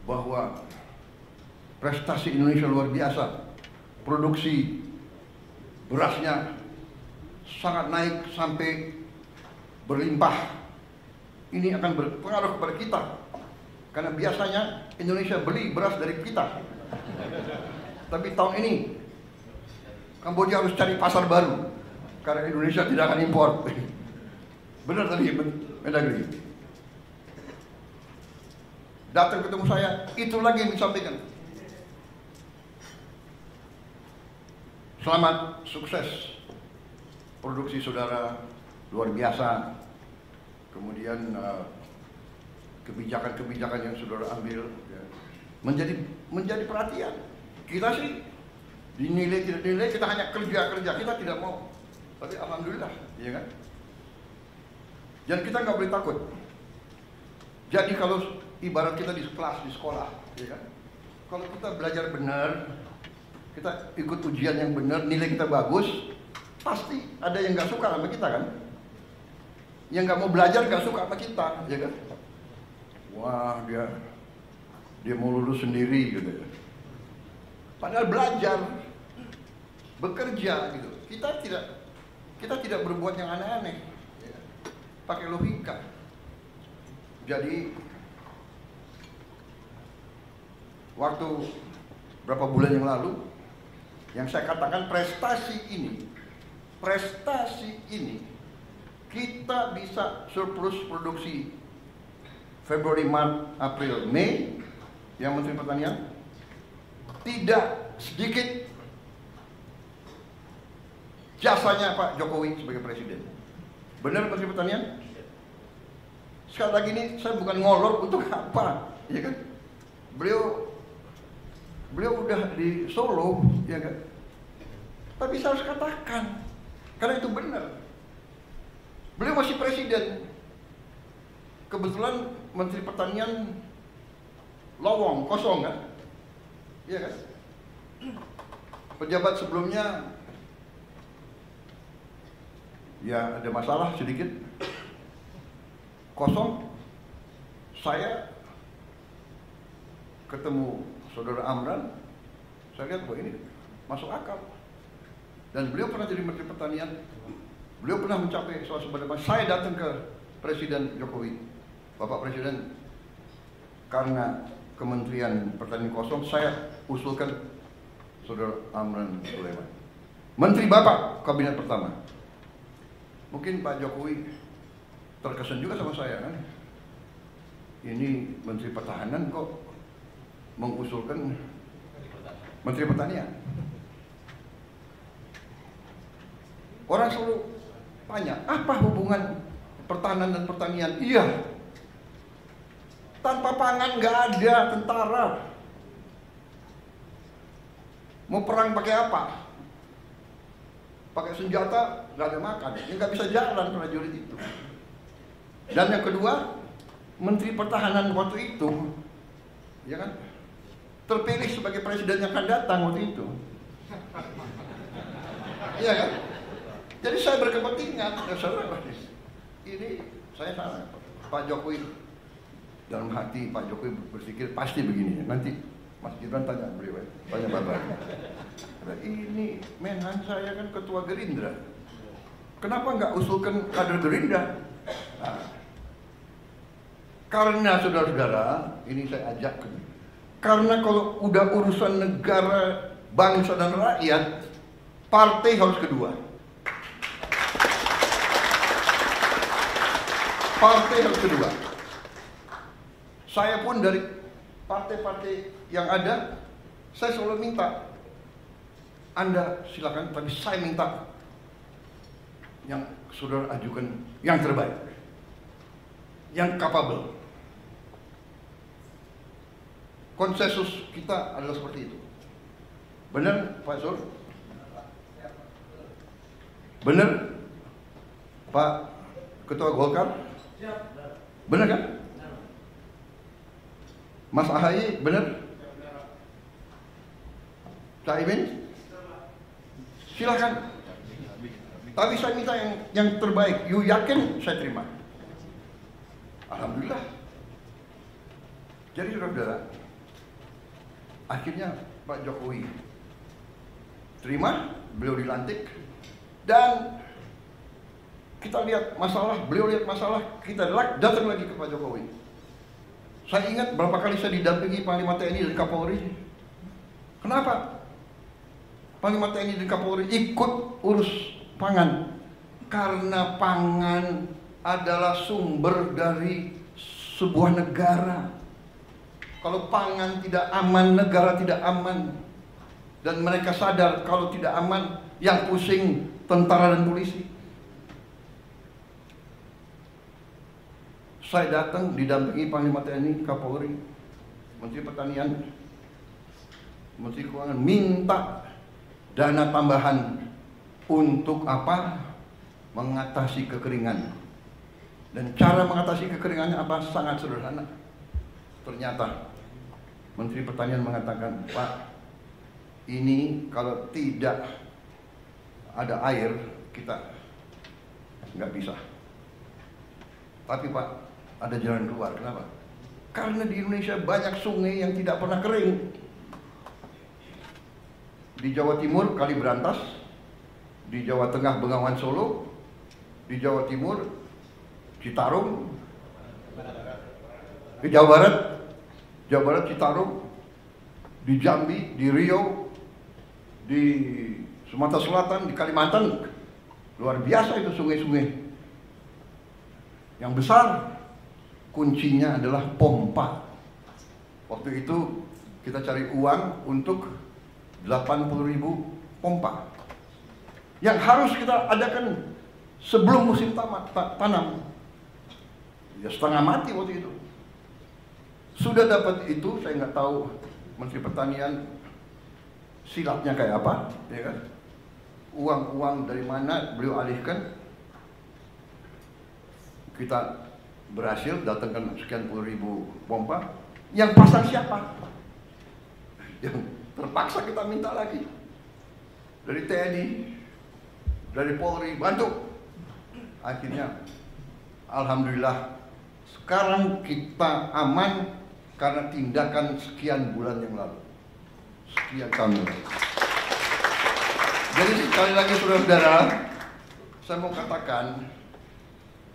bahwa prestasi Indonesia luar biasa. Produksi berasnya sangat naik sampai berlimpah. Ini akan berpengaruh kepada kita, karena biasanya Indonesia beli beras dari kita. Tapi tahun ini Kamboja harus cari pasar baru, karena Indonesia tidak akan impor. Benar tadi Mendagri. Datang ketemu saya, itu lagi yang disampaikan. Selamat, sukses. Produksi saudara luar biasa. Kemudian kebijakan-kebijakan yang saudara ambil, ya, menjadi perhatian. Kita sih dinilai tidak dinilai, kita hanya kerja, kita tidak mau. Tapi alhamdulillah, ya kan? Dan kita nggak boleh takut. Jadi kalau ibarat kita di kelas, di sekolah, ya kan? Kalau kita belajar benar, kita ikut ujian yang benar, nilai kita bagus, pasti ada yang nggak suka sama kita kan? Yang nggak mau belajar nggak suka sama kita, ya kan? Wah, dia mau lulus sendiri gitu. Padahal belajar, bekerja gitu. Kita tidak berbuat yang aneh-aneh, ya. Pakai logika. Jadi waktu berapa bulan yang lalu Yang saya katakan prestasi ini kita bisa surplus produksi Februari, Maret, April, Mei. Yang Menteri Pertanian tidak sedikit jasanya Pak Jokowi sebagai Presiden. Benar Menteri Pertanian? Sekali lagi ini saya bukan ngolor untuk apa, ya kan? Beliau udah di Solo, ya kan? Tapi saya harus katakan, karena itu benar. Beliau masih Presiden. Kebetulan Menteri Pertanian lowong, kosong kan? Iya kan? Pejabat sebelumnya ya ada masalah sedikit, kosong. Saya ketemu Saudara Amran, saya lihat bahwa ini masuk akal. Dan beliau pernah jadi Menteri Pertanian, beliau pernah mencapai swasembada pangan. Saya datang ke Presiden Jokowi, Bapak Presiden, karena Kementerian Pertanian kosong, saya usulkan Saudara Amran Sulaiman, Menteri Bapak Kabinet pertama. Mungkin Pak Jokowi terkesan juga sama saya kan. Ini Menteri Pertahanan kok mengusulkan Menteri Pertanian. Orang selalu tanya, apa hubungan pertahanan dan pertanian? Iya, tanpa pangan nggak ada tentara. Mau perang pakai apa? Pakai senjata, nggak ada makan, ya nggak bisa jalan prajurit itu. Dan yang kedua, Menteri Pertahanan waktu itu, ya kan, terpilih sebagai presiden yang akan datang waktu itu. Iya kan? Jadi saya berkepentingan, ini saya salah. Pak Jokowi, dalam hati Pak Jokowi berpikir pasti begini. Nanti Mas Gibran tanya beliau, tanya Bapak. Ini Menhan saya kan ketua Gerindra, kenapa nggak usulkan kader Gerindra? Nah, karena saudara-saudara, ini saya ajak, karena kalau udah urusan negara, bangsa dan rakyat, partai harus kedua. Partai harus kedua. Saya pun dari partai-partai yang ada, saya selalu minta, Anda silakan, tapi saya minta yang saudara ajukan yang terbaik, yang capable. Konsensus kita adalah seperti itu. Benar Pak Sur? Benar Pak Ketua Golkar? Benar kan? Mas Ahaye benar? Caimin? Silakan. Tapi saya minta yang terbaik. You yakin? Saya terima. Alhamdulillah. Jadi saudara, akhirnya Pak Jokowi terima, beliau dilantik, dan kita lihat masalah, beliau lihat masalah, kita datang lagi ke Pak Jokowi. Saya ingat berapa kali saya didampingi Panglima TNI dan Kapolri. Kenapa? Panglima TNI dan Kapolri ikut urus pangan, karena pangan adalah sumber dari sebuah negara. Kalau pangan tidak aman, negara tidak aman. Dan mereka sadar kalau tidak aman, yang pusing tentara dan polisi. Saya datang didampingi Panglima TNI, Kapolri, Menteri Pertanian, Menteri Keuangan, minta dana tambahan untuk apa? Mengatasi kekeringan. Dan cara mengatasi kekeringannya apa? Sangat sederhana. Ternyata Menteri Pertanian mengatakan, Pak, ini kalau tidak ada air kita nggak bisa. Tapi Pak, ada jalan keluar. Kenapa? Karena di Indonesia banyak sungai yang tidak pernah kering. Di Jawa Timur Kali Berantas, di Jawa Tengah Bengawan Solo, di Jawa Timur Citarum, di Jawa Barat Citarum, di Jambi, di Riau, di Sumatera Selatan, di Kalimantan, luar biasa itu sungai-sungai. Yang besar, kuncinya adalah pompa. Waktu itu kita cari uang untuk 80.000 pompa yang harus kita adakan sebelum musim tanam. Ya setengah mati waktu itu. Sudah dapat itu, saya nggak tahu Menteri Pertanian silatnya kayak apa, ya kan? Uang-uang dari mana beliau alihkan? Kita berhasil datangkan sekian puluh ribu pompa. Yang pasang siapa? Yang terpaksa kita minta lagi dari TNI, dari Polri, bantu. Akhirnya, alhamdulillah, sekarang kita aman karena tindakan sekian bulan yang lalu. Sekian tahun lalu. Jadi sekali lagi saudara-saudara, saya mau katakan,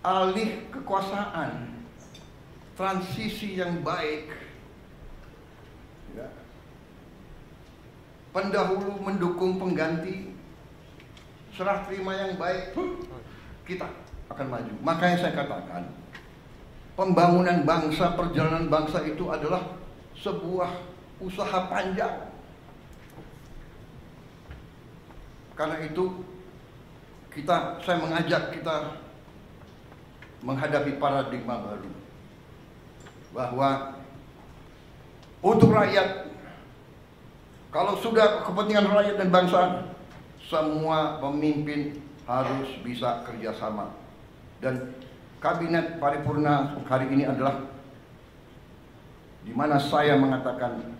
alih kekuasaan, transisi yang baik, ya, pendahulu mendukung pengganti, serah terima yang baik, kita akan maju. Makanya saya katakan, pembangunan bangsa, perjalanan bangsa itu adalah sebuah usaha panjang. Karena itu saya mengajak kita menghadapi paradigma baru, bahwa untuk rakyat, kalau sudah kepentingan rakyat dan bangsa, semua pemimpin harus bisa kerjasama. Dan kabinet paripurna hari ini adalah di mana saya mengatakan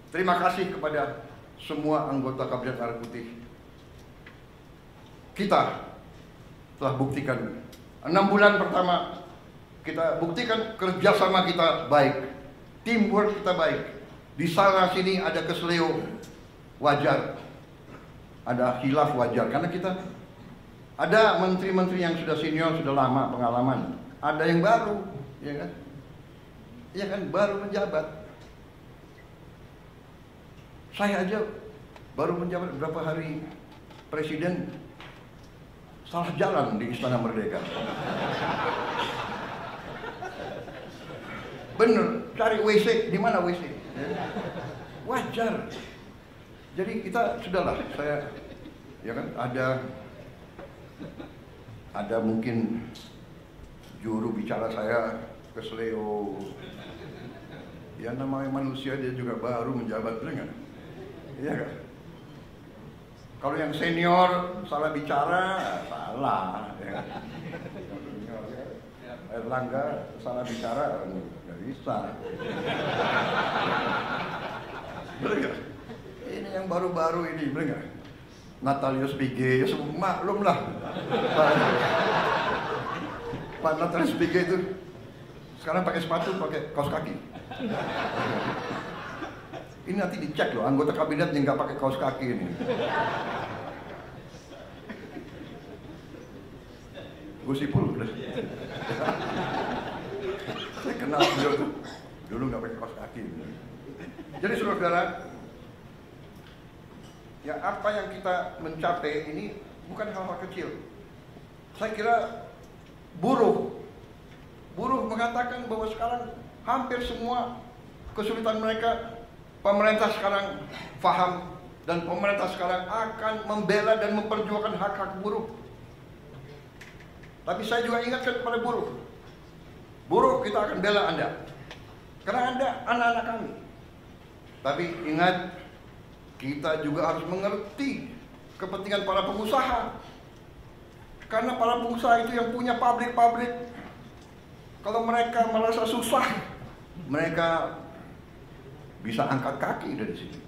terima kasih kepada semua anggota Kabinet Merah Putih. Kita telah buktikan 6 bulan pertama, kita buktikan kerjasama kita baik, teamwork kita baik. Di sana sini ada keseleo, wajar. Ada khilaf, wajar. Karena kita ada menteri-menteri yang sudah senior, sudah lama pengalaman. Ada yang baru, ya kan? Ya kan, baru menjabat. Saya aja baru menjabat berapa hari presiden, salah jalan di Istana Merdeka. Bener, cari WC, di mana WC? Wajar. Jadi kita sudahlah, saya ya kan ada mungkin juru bicara saya keseleo. Ya namanya manusia, dia juga baru menjabat, benar nggak? Iya kan? Kalau yang senior salah bicara, salah. Ya. Erlangga salah bicara, nggak bisa. Bener nggak? Ini yang baru-baru ini, bener nggak? Natalius Pigai, ya semua maklum lah. Pak Natalius Pigai itu sekarang pakai sepatu, pakai kaos kaki. Ini nanti dicek loh, anggota kabinet yang nggak pakai kaos kaki ini. Gus Ipul udah. Saya kenal beliau tuh, dulu nggak pakai kaos kaki. Jadi saudara-saudara, ya apa yang kita mencapai ini bukan hal-hal kecil. Saya kira buruh mengatakan bahwa sekarang hampir semua kesulitan mereka, pemerintah sekarang paham, dan pemerintah sekarang akan membela dan memperjuangkan hak-hak buruh. Tapi saya juga ingatkan kepada buruh kita akan bela Anda, karena Anda anak-anak kami. Tapi ingat, kita juga harus mengerti kepentingan para pengusaha, karena para pengusaha itu yang punya pabrik-pabrik. Kalau mereka merasa susah, mereka bisa angkat kaki dari sini.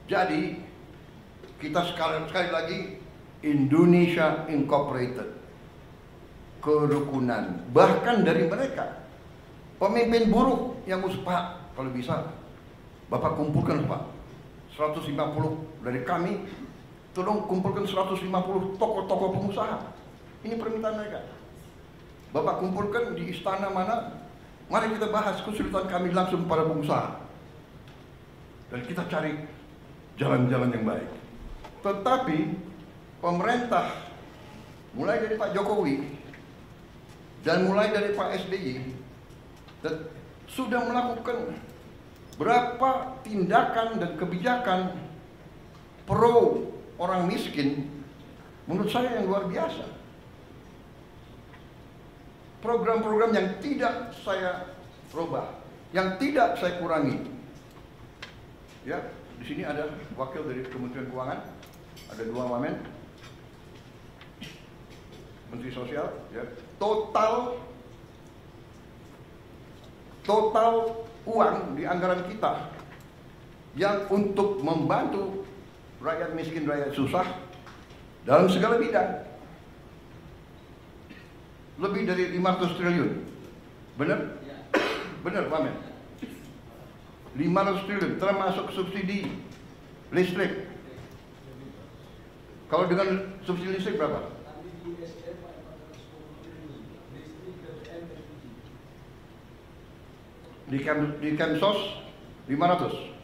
Jadi kita sekali lagi Indonesia Incorporated, kerukunan. Bahkan dari mereka, pemimpin buruh yang Pak, kalau bisa Bapak kumpulkan Pak 150 dari kami, tolong kumpulkan 150 tokoh-tokoh pengusaha. Ini permintaan mereka. Bapak kumpulkan di istana mana, mari kita bahas kesulitan kami langsung para pengusaha. Dan kita cari jalan-jalan yang baik. Tetapi pemerintah mulai dari Pak Jokowi dan mulai dari Pak SBY sudah melakukan berapa tindakan dan kebijakan pro orang miskin, menurut saya yang luar biasa. Program-program yang tidak saya robah, yang tidak saya kurangi. Ya, di sini ada wakil dari Kementerian Keuangan, ada 2 wamen, Menteri Sosial, ya. Total uang di anggaran kita yang untuk membantu rakyat miskin, rakyat susah dalam segala bidang lebih dari 500 triliun. Benar? Benar, Wamen. 500 triliun termasuk subsidi listrik. Kalau dengan subsidi listrik berapa? Di Kemsos 500.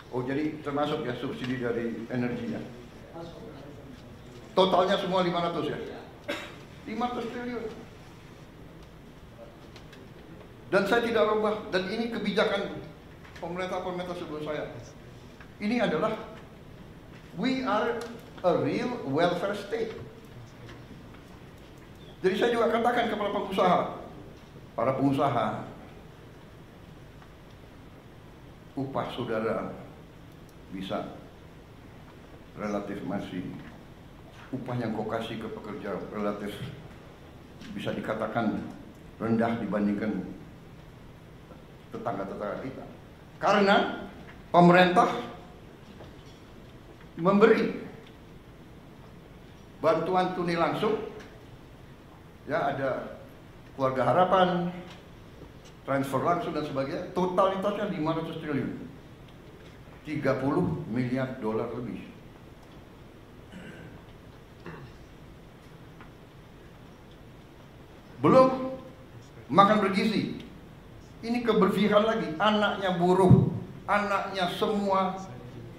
Oh, jadi termasuk ya subsidi dari energinya. Totalnya semua 500 ya? 500 triliun. Dan saya tidak rubah, dan ini kebijakan pemerintah sebelum saya. Ini adalah, we are a real welfare state. Jadi saya juga katakan kepada para pengusaha, upah saudara bisa relatif masih, upah yang kau kasih ke pekerja relatif bisa dikatakan rendah dibandingkan tetangga-tetangga kita. Karena pemerintah memberi bantuan tunai langsung, ya, ada keluarga harapan, transfer langsung dan sebagainya, totalitasnya 500 triliun. 30 miliar dolar lebih. Belum makan bergizi. Ini keberpihakan lagi, anaknya buruh, anaknya semua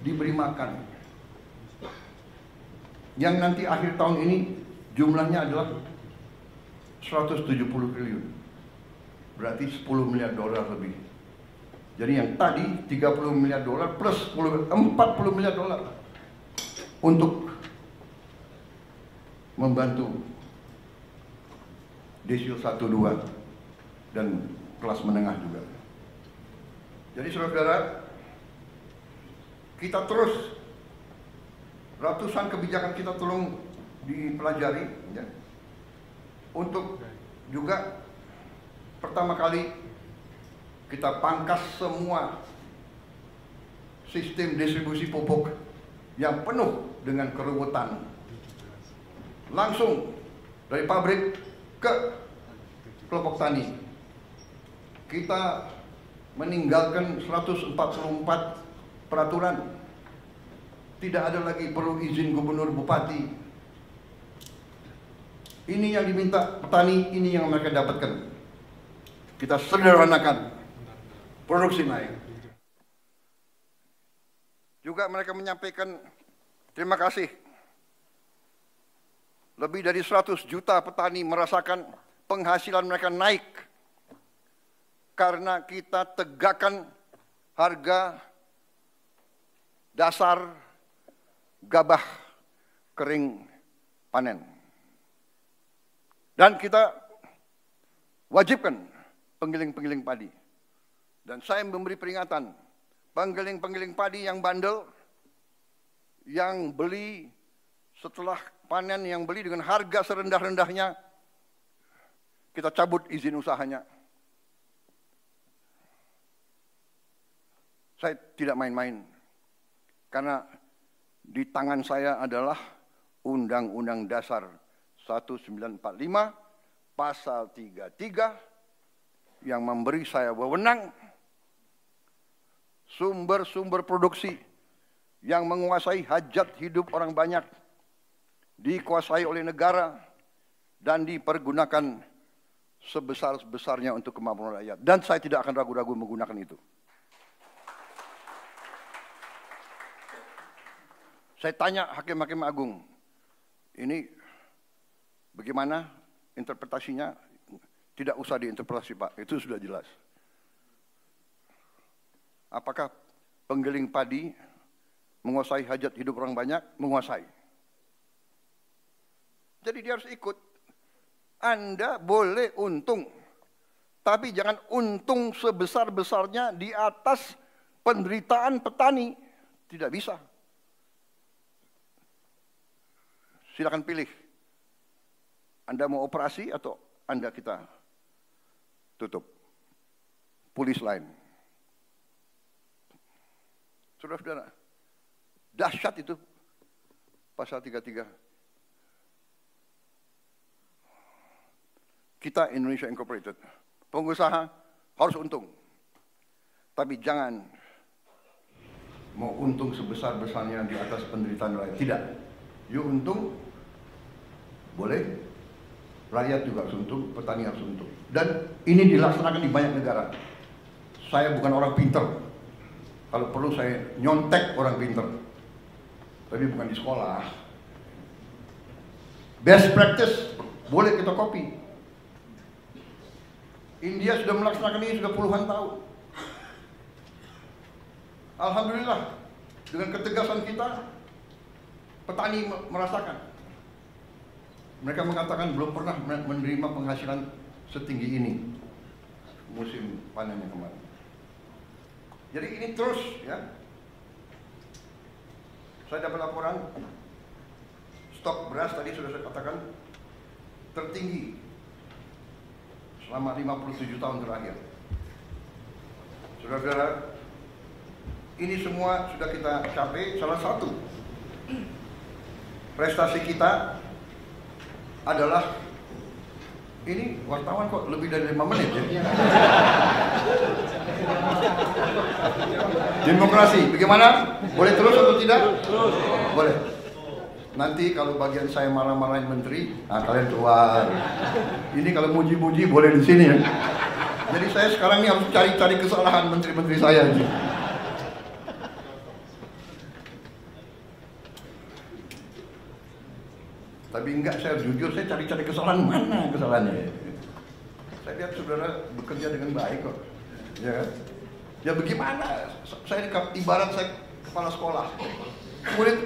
diberi makan. Yang nanti akhir tahun ini jumlahnya adalah 170 triliun. Berarti 10 miliar dolar lebih. Jadi yang tadi 30 miliar dolar plus 40 miliar dolar untuk membantu desil 1, 2 dan kelas menengah juga. Jadi saudara, kita terus, ratusan kebijakan kita tolong dipelajari, ya, untuk juga pertama kali kita pangkas semua sistem distribusi pupuk yang penuh dengan keruwetan. Langsung dari pabrik ke kelompok tani. Kita meninggalkan 144 peraturan. Tidak ada lagi perlu izin gubernur, bupati. Ini yang diminta petani, ini yang mereka dapatkan. Kita sederhanakan, produksi naik. Juga mereka menyampaikan terima kasih. Lebih dari 100 juta petani merasakan penghasilan mereka naik karena kita tegakkan harga dasar gabah kering panen. Dan kita wajibkan penggiling-penggiling padi. Dan saya memberi peringatan, penggiling-penggiling padi yang bandel, yang beli setelah panen, yang beli dengan harga serendah-rendahnya, kita cabut izin usahanya. Saya tidak main-main, karena di tangan saya adalah Undang-Undang Dasar 1945, Pasal 33, yang memberi saya wewenang sumber-sumber produksi yang menguasai hajat hidup orang banyak, dikuasai oleh negara, dan dipergunakan sebesar-besarnya untuk kemakmuran rakyat. Dan saya tidak akan ragu-ragu menggunakan itu. Saya tanya hakim-hakim agung, ini bagaimana interpretasinya? Tidak usah diinterpretasi Pak, itu sudah jelas. Apakah penggiling padi menguasai hajat hidup orang banyak? Menguasai. Jadi dia harus ikut. Anda boleh untung, tapi jangan untung sebesar-besarnya di atas penderitaan petani. Tidak bisa. Silakan pilih. Anda mau operasi atau Anda kita tutup. Polis lain. Saudara-saudara, dahsyat itu pasal 33. Kita Indonesia Incorporated, pengusaha harus untung. Tapi jangan mau untung sebesar-besarnya di atas penderitaan rakyat. Tidak. You untung, boleh. Rakyat juga harus untung, petani harus untung. Dan ini dilaksanakan di banyak negara. Saya bukan orang pinter. Kalau perlu saya nyontek orang pinter. Tapi bukan di sekolah. Best practice, boleh kita copy. India sudah melaksanakan ini sudah puluhan tahun. Alhamdulillah, dengan ketegasan kita, petani merasakan. Mereka mengatakan belum pernah menerima penghasilan setinggi ini musim panennya kemarin. Jadi ini terus ya. Saya dapat laporan stok beras tadi sudah saya katakan tertinggi selama 57 tahun terakhir. Saudara-saudara, ini semua sudah kita capai. Salah satu prestasi kita adalah ini wartawan kok lebih dari 5 menit ya. Demokrasi, bagaimana? Boleh terus atau tidak? Terus. Boleh. Nanti kalau bagian saya marah-marahin menteri, nah kalian keluar. Ini kalau muji-muji boleh di sini ya. Jadi saya sekarang ini harus cari-cari kesalahan menteri-menteri saya aja. Tapi enggak, saya jujur, saya cari-cari kesalahan, mana kesalahannya. Saya lihat saudara bekerja dengan baik kok. Ya kan? Ya bagaimana? Saya ibarat saya kepala sekolah.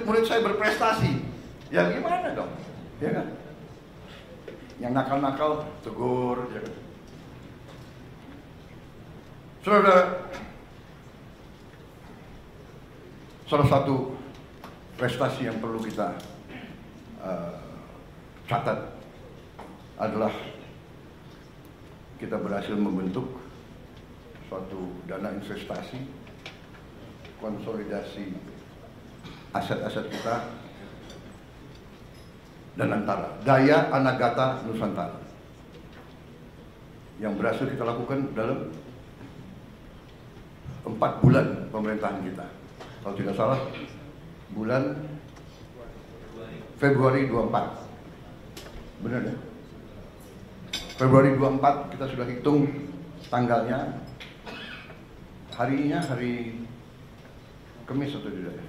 Murid saya berprestasi. Ya gimana dong? Ya kan? Yang nakal-nakal tegur, ya kan? Saudara, salah satu prestasi yang perlu kita catat adalah kita berhasil membentuk suatu dana investasi, konsolidasi aset-aset kita, dan antara Daya Anagata Nusantara yang berhasil kita lakukan dalam 4 bulan pemerintahan kita. Kalau tidak salah, bulan Februari 24. Benar ya? Februari 24 kita sudah hitung tanggalnya. Harinya hari Kamis atau tidak ya?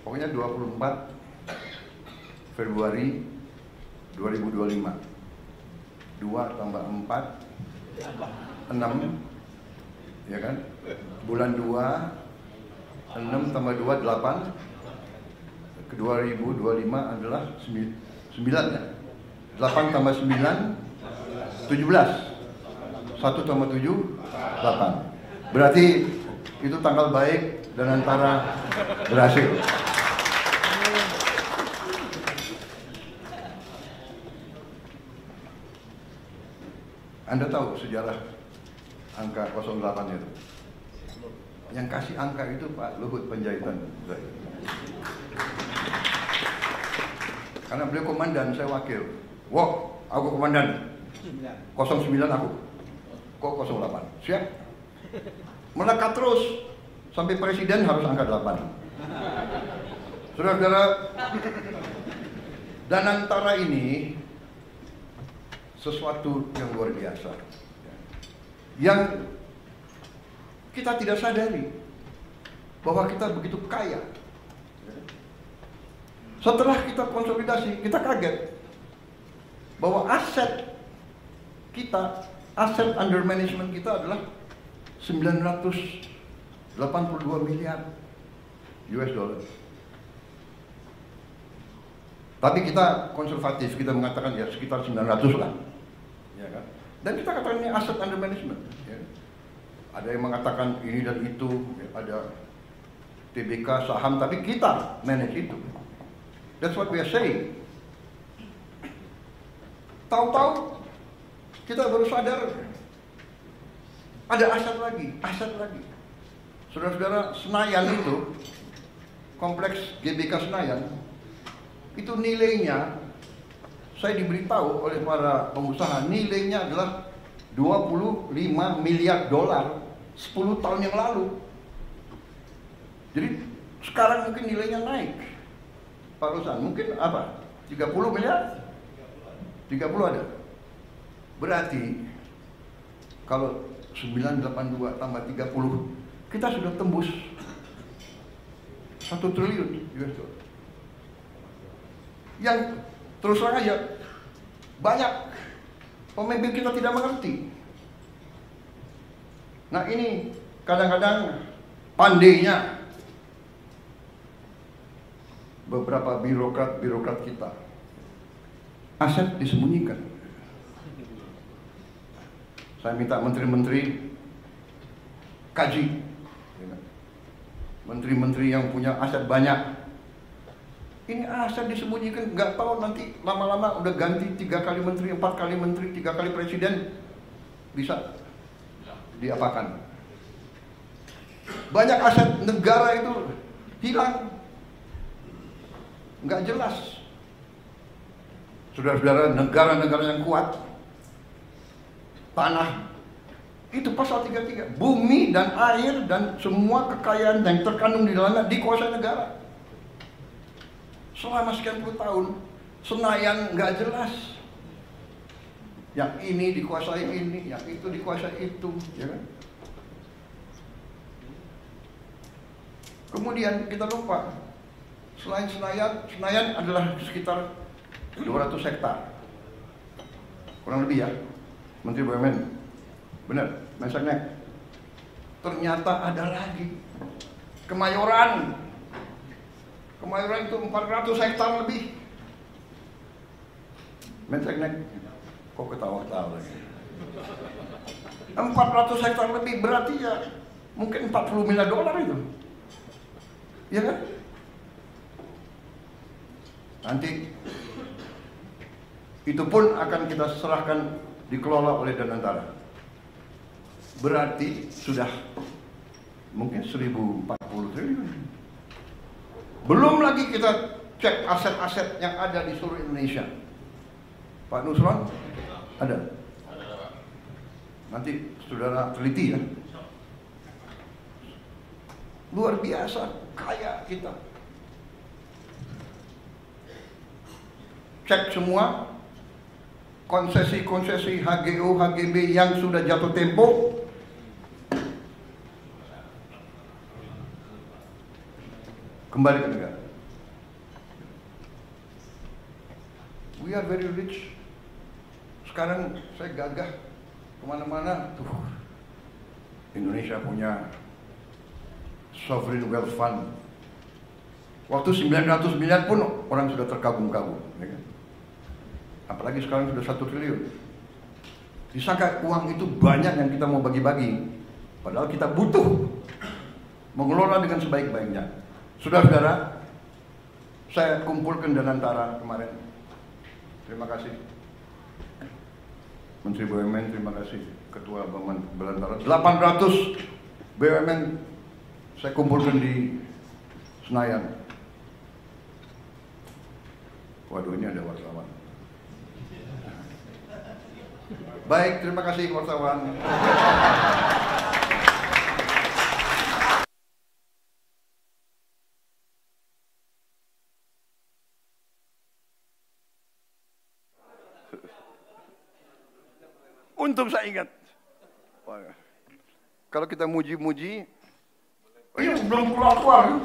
Pokoknya 24 Februari 2025. 2 tambah 4 6, ya kan? Bulan 2 6 tambah 2 8. Ke 2025 adalah 9 ya. 8 tambah 9 17. 1 tambah 7 8. Berarti itu tanggal baik dan antara berhasil. Anda tahu sejarah angka 08 itu? Yang kasih angka itu Pak Luhut Panjaitan. Karena beliau komandan, saya wakil. Wah, aku komandan. 09 aku. Kok 08? Siap? Melekat terus. Sampai presiden harus angka 8. Saudara-saudara, dan antara ini sesuatu yang luar biasa, yang kita tidak sadari bahwa kita begitu kaya. Setelah kita konsolidasi, kita kaget bahwa aset kita, aset under management kita adalah 982 miliar US dollar. Tapi kita konservatif, kita mengatakan ya sekitar 900 lah, ya kan? Dan kita katakan ini aset under management. Ya. Ada yang mengatakan ini dan itu, ya, ada TBK saham, tapi kita manage itu. That's what we are saying. Tahu-tahu kita baru sadar ada aset lagi. Saudara-saudara, Senayan itu, kompleks GBK Senayan, itu nilainya, saya diberitahu oleh para pengusaha, nilainya adalah 25 miliar dolar 10 tahun yang lalu. Jadi sekarang mungkin nilainya naik. Pak Rosan, mungkin apa? 30 miliar? 30 ada. Berarti kalau 982 tambah 30, kita sudah tembus 1 triliun US dollar. Yang terus terang aja banyak pemimpin kita tidak mengerti. Nah ini kadang-kadang pandainya beberapa birokrat kita, aset disembunyikan. Saya minta menteri-menteri kaji, menteri-menteri yang punya aset banyak, ini aset disembunyikan, nggak tahu nanti lama-lama udah ganti 3 kali menteri, 4 kali menteri, 3 kali presiden, bisa diapakan. Banyak aset negara itu hilang, nggak jelas. Saudara-saudara, negara-negara yang kuat, tanah, itu pasal 33, bumi dan air dan semua kekayaan yang terkandung di dalamnya dikuasai negara. Selama sekian puluh tahun, Senayan nggak jelas. Yang ini dikuasai ini, yang itu dikuasai itu, ya kan? Kemudian kita lupa, selain Senayan adalah sekitar 200 hektar, kurang lebih ya, Menteri BUMN, benar, Mensesnek. Ternyata ada lagi, Kemayoran itu 400 hektar lebih. Mensesnek, kok ketawa-ketawa lagi? 400 hektar lebih, berarti ya mungkin 40 miliar dolar itu, ya kan? Nanti itu pun akan kita serahkan dikelola oleh Danantara. Berarti sudah mungkin 1040 triliun. Belum lagi kita cek aset-aset yang ada di seluruh Indonesia. Pak Nusron ada? Nanti saudara teliti ya. Luar biasa kaya kita. Cek semua konsesi-konsesi HGO, HGB yang sudah jatuh tempo, kembali ke negara. We are very rich. Sekarang saya gagah kemana-mana, tuh Indonesia punya sovereign wealth fund. Waktu 900 miliar pun orang sudah terkagum-kagum, ya kan? Apalagi sekarang sudah 1 triliun. Disangka uang itu banyak yang kita mau bagi-bagi, padahal kita butuh mengelola dengan sebaik-baiknya. Saudara-saudara, saya kumpulkan Danantara kemarin. Terima kasih Menteri BUMN, terima kasih Ketua Danantara. 800 BUMN saya kumpulkan di Senayan. Waduh, ini ada wartawan. Baik, terima kasih wartawan. antum saya ingat. Wah, kalau kita muji-muji, oh iya belum keluar-keluar.